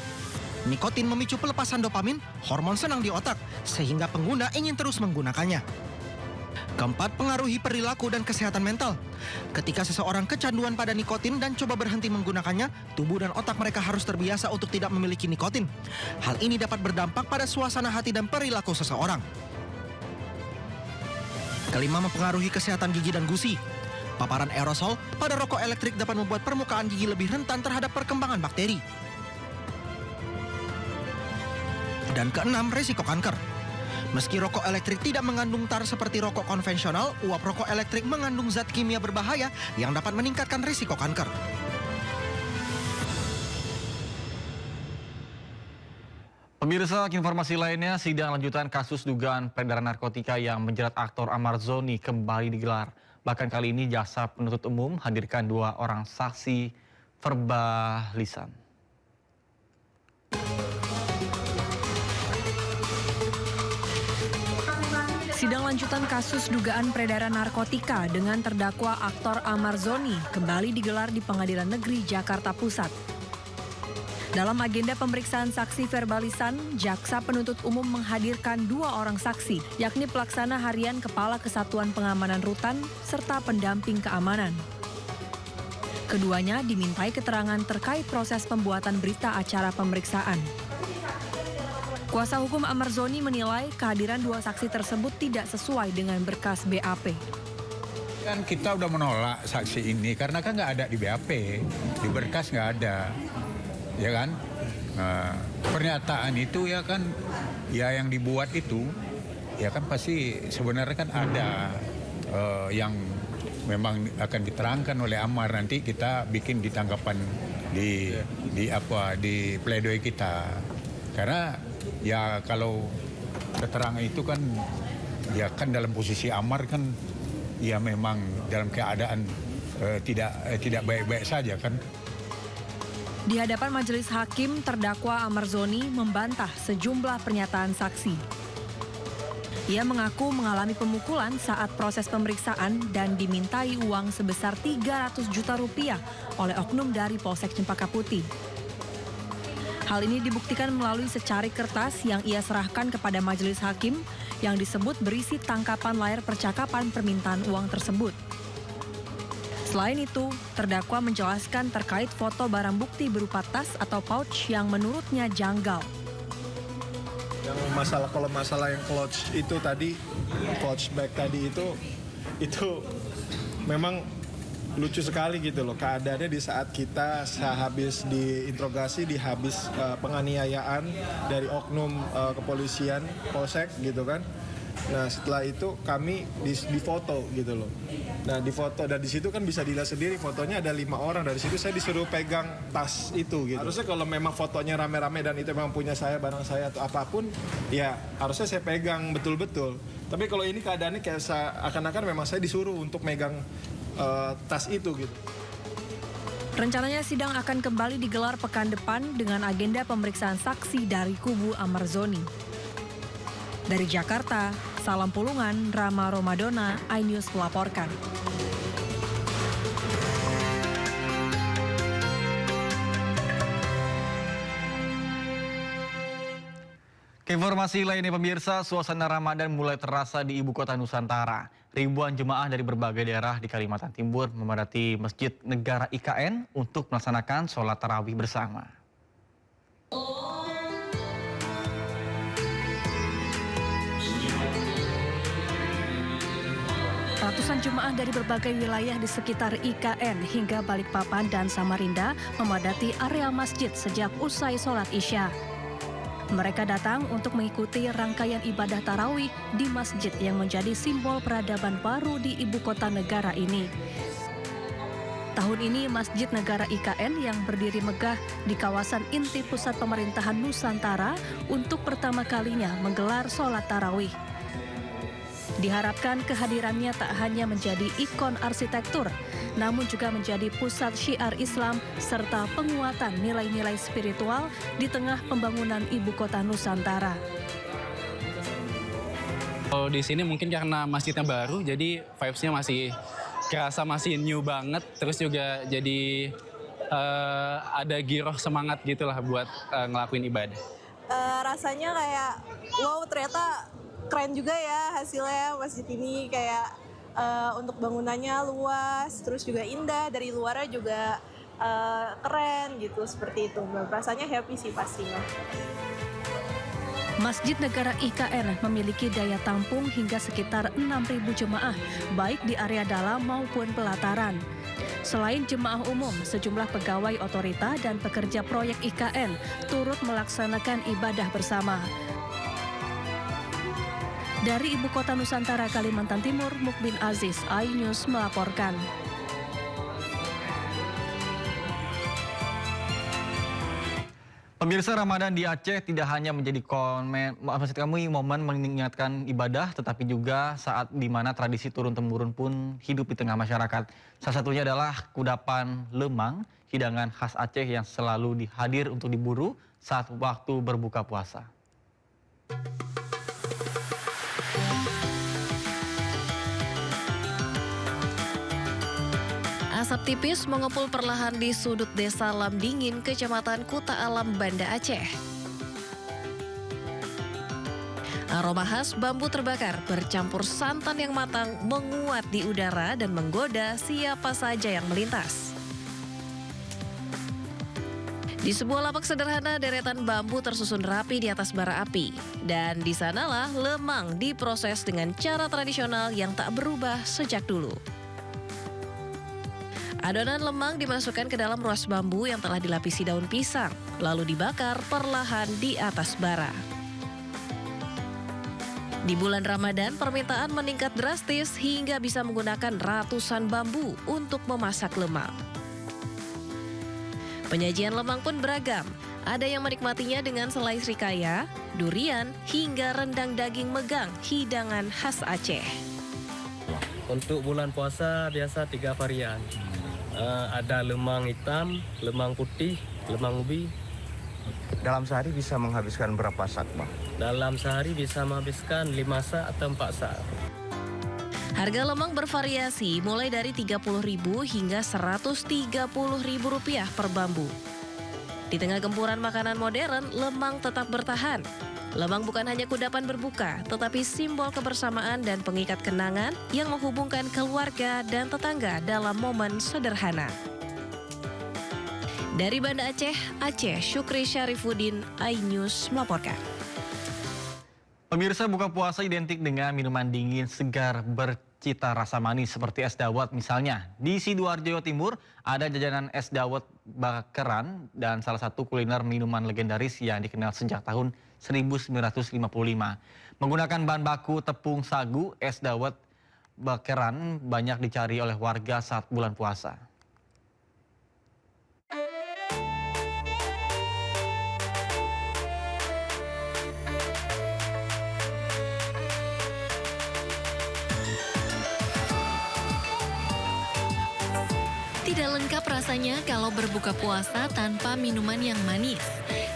Nikotin memicu pelepasan dopamin, hormon senang di otak, sehingga pengguna ingin terus menggunakannya. Keempat, pengaruhi perilaku dan kesehatan mental. Ketika seseorang kecanduan pada nikotin dan coba berhenti menggunakannya, tubuh dan otak mereka harus terbiasa untuk tidak memiliki nikotin. Hal ini dapat berdampak pada suasana hati dan perilaku seseorang. Kelima, mempengaruhi kesehatan gigi dan gusi. Paparan aerosol pada rokok elektrik dapat membuat permukaan gigi lebih rentan terhadap perkembangan bakteri. Dan keenam, risiko kanker. Meski rokok elektrik tidak mengandung tar seperti rokok konvensional, uap rokok elektrik mengandung zat kimia berbahaya yang dapat meningkatkan risiko kanker. Pemirsa, informasi lainnya, sidang lanjutan kasus dugaan peredaran narkotika yang menjerat aktor Ahmad Zoni kembali digelar. Bahkan kali ini jaksa penuntut umum hadirkan 2 orang saksi verbalisan. Sidang lanjutan kasus dugaan peredaran narkotika dengan terdakwa aktor Ahmad Zoni kembali digelar di Pengadilan Negeri Jakarta Pusat. Dalam agenda pemeriksaan saksi verbalisan, jaksa penuntut umum menghadirkan 2 orang saksi, yakni pelaksana harian Kepala Kesatuan Pengamanan Rutan serta pendamping keamanan. Keduanya dimintai keterangan terkait proses pembuatan berita acara pemeriksaan. Kuasa hukum Ahmad Zoni menilai kehadiran 2 saksi tersebut tidak sesuai dengan berkas BAP. Kan kita udah menolak saksi ini karena kan nggak ada di BAP, di berkas nggak ada, ya kan? Pernyataan itu ya kan, ya yang dibuat itu, ya kan pasti sebenarnya kan ada yang memang akan diterangkan oleh Amar, nanti kita bikin di tanggapan di pledoi kita, karena ya kalau keterangan itu kan ya kan dalam posisi Amar kan ya memang dalam keadaan tidak baik-baik saja kan. Di hadapan majelis hakim, terdakwa Ahmad Zoni membantah sejumlah pernyataan saksi. Ia mengaku mengalami pemukulan saat proses pemeriksaan dan dimintai uang sebesar 300 juta rupiah oleh oknum dari Polsek Cempaka Putih. Hal ini dibuktikan melalui secari kertas yang ia serahkan kepada majelis hakim yang disebut berisi tangkapan layar percakapan permintaan uang tersebut. Selain itu, terdakwa menjelaskan terkait foto barang bukti berupa tas atau pouch yang menurutnya janggal. Yang kalau masalah yang clutch itu tadi, clutch bag tadi itu memang lucu sekali gitu loh, keadaannya di saat kita sehabis diinterogasi, dihabis penganiayaan dari oknum kepolisian Polsek gitu kan. Nah setelah itu kami difoto gitu loh. Nah difoto dan di situ kan bisa dilihat sendiri fotonya ada 5 orang, dari situ saya disuruh pegang tas itu gitu. Harusnya kalau memang fotonya rame-rame dan itu memang punya saya, barang saya atau apapun, ya harusnya saya pegang betul-betul. Tapi kalau ini keadaannya kayak akan-akan memang saya disuruh untuk megang tas itu gitu. Rencananya sidang akan kembali digelar pekan depan dengan agenda pemeriksaan saksi dari kubu Ahmad Zoni. Dari Jakarta, Salam Pulungan, Rama Romadona, iNews melaporkan. Informasi lainnya pemirsa, suasana Ramadan mulai terasa di ibu kota Nusantara. Ribuan jemaah dari berbagai daerah di Kalimantan Timur memadati Masjid Negara IKN untuk melaksanakan sholat tarawih bersama. Ratusan jemaah dari berbagai wilayah di sekitar IKN hingga Balikpapan dan Samarinda memadati area masjid sejak usai sholat Isya. Mereka datang untuk mengikuti rangkaian ibadah tarawih di masjid yang menjadi simbol peradaban baru di ibu kota negara ini. Tahun ini Masjid Negara IKN yang berdiri megah di kawasan inti pusat pemerintahan Nusantara untuk pertama kalinya menggelar sholat tarawih. Diharapkan kehadirannya tak hanya menjadi ikon arsitektur, namun juga menjadi pusat syiar Islam serta penguatan nilai-nilai spiritual di tengah pembangunan ibu kota Nusantara. Kalau di sini mungkin karena masjidnya baru, jadi vibes-nya masih kerasa masih new banget, terus juga jadi ada giroh semangat gitulah buat ngelakuin ibadah. Rasanya kayak wow, ternyata keren juga ya hasilnya masjid ini, kayak untuk bangunannya luas, terus juga indah, dari luarnya juga keren gitu, seperti itu. Rasanya happy sih pastinya. Masjid Negara IKN memiliki daya tampung hingga sekitar 6.000 jemaah, baik di area dalam maupun pelataran. Selain jemaah umum, sejumlah pegawai otorita dan pekerja proyek IKN turut melaksanakan ibadah bersama. Dari Ibu Kota Nusantara, Kalimantan Timur, Mukbin Aziz, iNews melaporkan. Pemirsa, Ramadan di Aceh tidak hanya menjadi momen mengingatkan ibadah, tetapi juga saat di mana tradisi turun-temurun pun hidup di tengah masyarakat. Salah satunya adalah kudapan lemang, hidangan khas Aceh yang selalu hadir untuk diburu saat waktu berbuka puasa. Asap tipis mengepul perlahan di sudut desa Lamdingin, Kecamatan Kuta Alam, Banda Aceh. Aroma khas bambu terbakar bercampur santan yang matang menguat di udara dan menggoda siapa saja yang melintas. Di sebuah lapak sederhana, deretan bambu tersusun rapi di atas bara api. Dan di sanalah lemang diproses dengan cara tradisional yang tak berubah sejak dulu. Adonan lemang dimasukkan ke dalam ruas bambu yang telah dilapisi daun pisang, lalu dibakar perlahan di atas bara. Di bulan Ramadan, permintaan meningkat drastis hingga bisa menggunakan ratusan bambu untuk memasak lemang. Penyajian lemang pun beragam. Ada yang menikmatinya dengan selai srikaya, durian, hingga rendang daging megang, hidangan khas Aceh. Untuk bulan puasa biasa 3 varian. Ada lemang hitam, lemang putih, lemang ubi. Dalam sehari bisa menghabiskan berapa sak, Bang? Dalam sehari bisa menghabiskan 5 sak atau 4 sak. Harga lemang bervariasi mulai dari Rp30.000 hingga Rp130.000 per bambu. Di tengah gempuran makanan modern, lemang tetap bertahan. Lemang bukan hanya kudapan berbuka, tetapi simbol kebersamaan dan pengikat kenangan yang menghubungkan keluarga dan tetangga dalam momen sederhana. Dari Banda Aceh, Syukri Syarifuddin, iNews melaporkan. Pemirsa, buka puasa identik dengan minuman dingin segar bercita rasa manis seperti es dawet misalnya. Di Sidoarjo, Jawa Timur ada jajanan es dawet bakeran dan salah satu kuliner minuman legendaris yang dikenal sejak tahun 1955. Menggunakan bahan baku tepung sagu, es dawet bakeran banyak dicari oleh warga saat bulan puasa. Tidak lengkap rasanya kalau berbuka puasa tanpa minuman yang manis.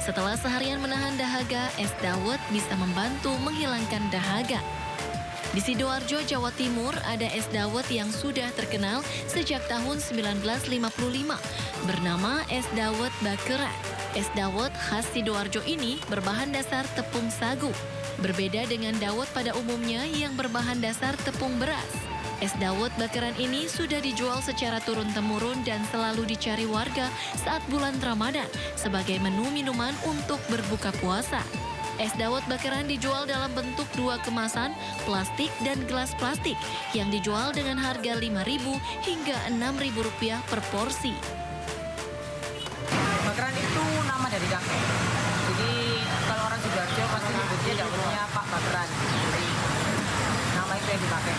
Setelah seharian menahan dahaga, es dawet bisa membantu menghilangkan dahaga. Di Sidoarjo, Jawa Timur ada es dawet yang sudah terkenal sejak tahun 1955, bernama es dawet bakeran. Es dawet khas Sidoarjo ini berbahan dasar tepung sagu. Berbeda dengan dawet pada umumnya yang berbahan dasar tepung beras. Es dawet bakeran ini sudah dijual secara turun-temurun dan selalu dicari warga saat bulan Ramadan sebagai menu minuman untuk berbuka puasa. Es dawet bakeran dijual dalam bentuk 2 kemasan, plastik dan gelas plastik yang dijual dengan harga Rp5.000 hingga Rp6.000 per porsi. Bakeran itu nama dari kakek. Jadi kalau orang Sidoarjo pasti nyebutnya dawetnya Pak Bakeran. Nama itu yang dipakai.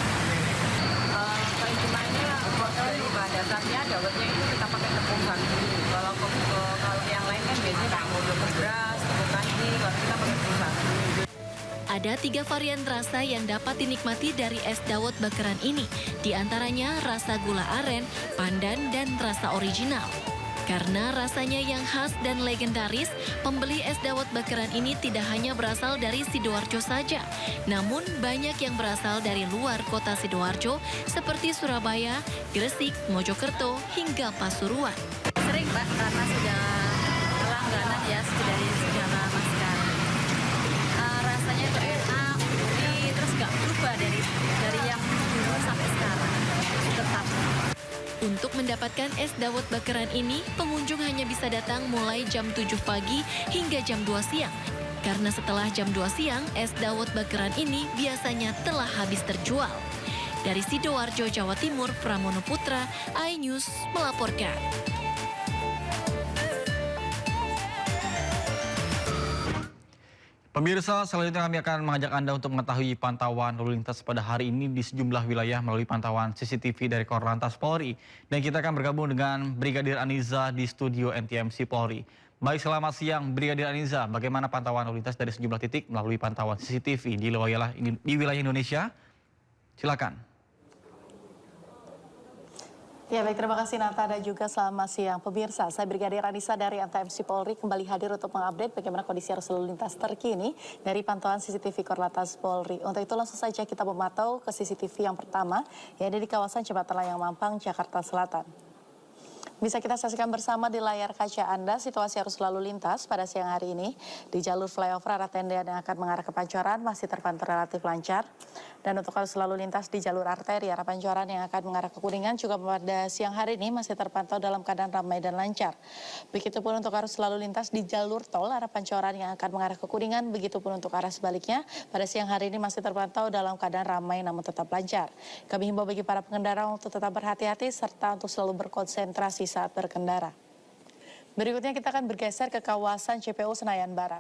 Keuntungannya dari bahan dasarnya dawetnya itu kita pakai tepung sagu. Kalau yang lain kan biasanya tepung beras, tepung kanji, kalau kita pakai tepung sagu. Ada 3 varian rasa yang dapat dinikmati dari es dawet bakeran ini. Di antaranya rasa gula aren, pandan, dan rasa original. Karena rasanya yang khas dan legendaris, pembeli es dawet bakeran ini tidak hanya berasal dari Sidoarjo saja, namun banyak yang berasal dari luar kota Sidoarjo seperti Surabaya, Gresik, Mojokerto, hingga Pasuruan. Sering Pak, karena sudah langganan ya dari sejak lama sekali. Rasanya itu enak, terus nggak berubah dari yang dulu sampai sekarang, tetap. Untuk mendapatkan es dawet bakeran ini, pengunjung hanya bisa datang mulai jam 7 pagi hingga jam 2 siang. Karena setelah jam 2 siang, es dawet bakeran ini biasanya telah habis terjual. Dari Sidoarjo, Jawa Timur, Pramono Putra, iNews melaporkan. Pemirsa, selanjutnya kami akan mengajak Anda untuk mengetahui pantauan lalu lintas pada hari ini di sejumlah wilayah melalui pantauan CCTV dari Korlantas Polri. Dan kita akan bergabung dengan Brigadir Aniza di studio NTMC Polri. Baik, selamat siang Brigadir Aniza. Bagaimana pantauan lalu lintas dari sejumlah titik melalui pantauan CCTV di wilayah Indonesia? Silakan. Ya baik, terima kasih Nata dan juga selamat siang pemirsa. Saya Brigadir Anissa dari NTMC Polri kembali hadir untuk mengupdate bagaimana kondisi arus lalu lintas terkini dari pantauan CCTV Korlantas Polri. Untuk itu langsung saja kita memantau ke CCTV yang pertama yang ada di kawasan Jembatan Layang Mampang, Jakarta Selatan. Bisa kita saksikan bersama di layar kaca Anda situasi arus lalu lintas pada siang hari ini. Di jalur flyover arah tendean yang akan mengarah ke Pancoran masih terpantau relatif lancar. Dan untuk arus lalu lintas di jalur arteri arah Pancoran yang akan mengarah ke Kuningan juga pada siang hari ini masih terpantau dalam keadaan ramai dan lancar. Begitupun untuk arus lalu lintas di jalur tol arah Pancoran yang akan mengarah ke Kuningan. Begitupun untuk arah sebaliknya pada siang hari ini masih terpantau dalam keadaan ramai namun tetap lancar. Kami himbau bagi para pengendara untuk tetap berhati-hati serta untuk selalu berkonsentrasi saat berkendara. Berikutnya kita akan bergeser ke kawasan CPO Senayan Barat.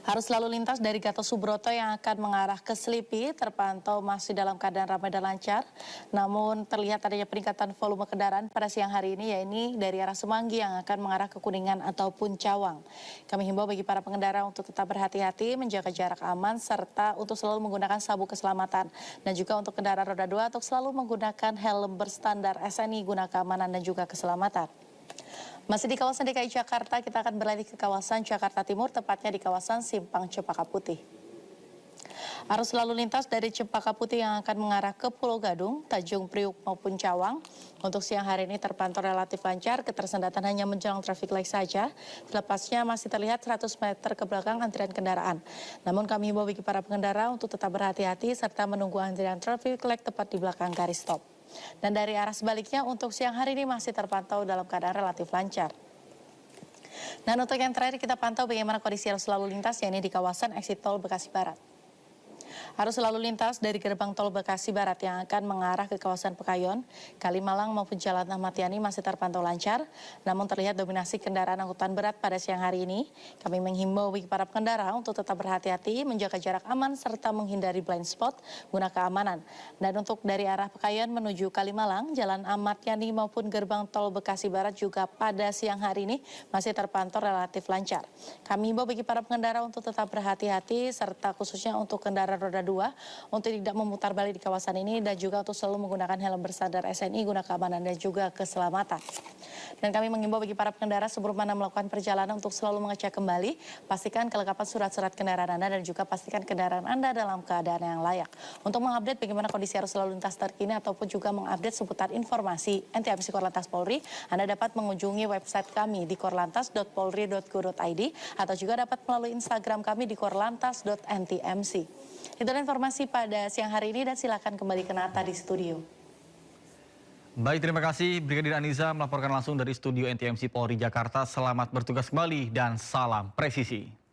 Arus lalu lintas dari Gatot Subroto yang akan mengarah ke Selipi terpantau masih dalam keadaan ramai dan lancar. Namun terlihat adanya peningkatan volume kendaraan pada siang hari ini, yaitu dari arah Semanggi yang akan mengarah ke Kuningan ataupun Cawang. Kami himbau bagi para pengendara untuk tetap berhati-hati, menjaga jarak aman, serta untuk selalu menggunakan sabuk keselamatan. Dan juga untuk kendaraan roda 2 untuk selalu menggunakan helm berstandar SNI guna keamanan dan juga keselamatan. Masih di kawasan DKI Jakarta, kita akan beralih ke kawasan Jakarta Timur, tepatnya di kawasan Simpang Cempaka Putih. Arus lalu lintas dari Cempaka Putih yang akan mengarah ke Pulau Gadung, Tanjung Priuk maupun Cawang. Untuk siang hari ini terpantau relatif lancar, ketersendatan hanya menjelang traffic light saja. Selepasnya masih terlihat 100 meter ke belakang antrian kendaraan. Namun kami himbau bagi para pengendara untuk tetap berhati-hati serta menunggu antrian traffic light tepat di belakang garis stop. Dan dari arah sebaliknya untuk siang hari ini masih terpantau dalam keadaan relatif lancar. Dan untuk yang terakhir kita pantau bagaimana kondisi arus lalu lintas yakni di kawasan exit tol Bekasi Barat. Arus lalu lintas dari gerbang tol Bekasi Barat yang akan mengarah ke kawasan Pekayon, Kalimalang maupun Jalan Ahmad Yani masih terpantau lancar. Namun terlihat dominasi kendaraan angkutan berat pada siang hari ini. Kami menghimbau bagi para pengendara untuk tetap berhati-hati, menjaga jarak aman serta menghindari blind spot guna keamanan. Dan untuk dari arah Pekayon menuju Kalimalang, Jalan Ahmad Yani maupun gerbang tol Bekasi Barat juga pada siang hari ini masih terpantau relatif lancar. Kami himbau bagi para pengendara untuk tetap berhati-hati serta khususnya untuk kendaraan roda 2 untuk tidak memutar balik di kawasan ini dan juga untuk selalu menggunakan helm berstandar SNI guna keamanan dan juga keselamatan. Dan kami mengimbau bagi para pengendara sebelum Anda melakukan perjalanan untuk selalu mengecek kembali, pastikan kelengkapan surat-surat kendaraan Anda dan juga pastikan kendaraan Anda dalam keadaan yang layak. Untuk mengupdate bagaimana kondisi arus lalu lintas terkini ataupun juga mengupdate seputar informasi NTMC Korlantas Polri, Anda dapat mengunjungi website kami di korlantas.polri.go.id atau juga dapat melalui Instagram kami di korlantas.ntmc. Itulah informasi pada siang hari ini dan silakan kembali ke Nata di studio. Baik, terima kasih Brigadir Aniza melaporkan langsung dari studio NTMC Polri Jakarta. Selamat bertugas kembali dan salam presisi.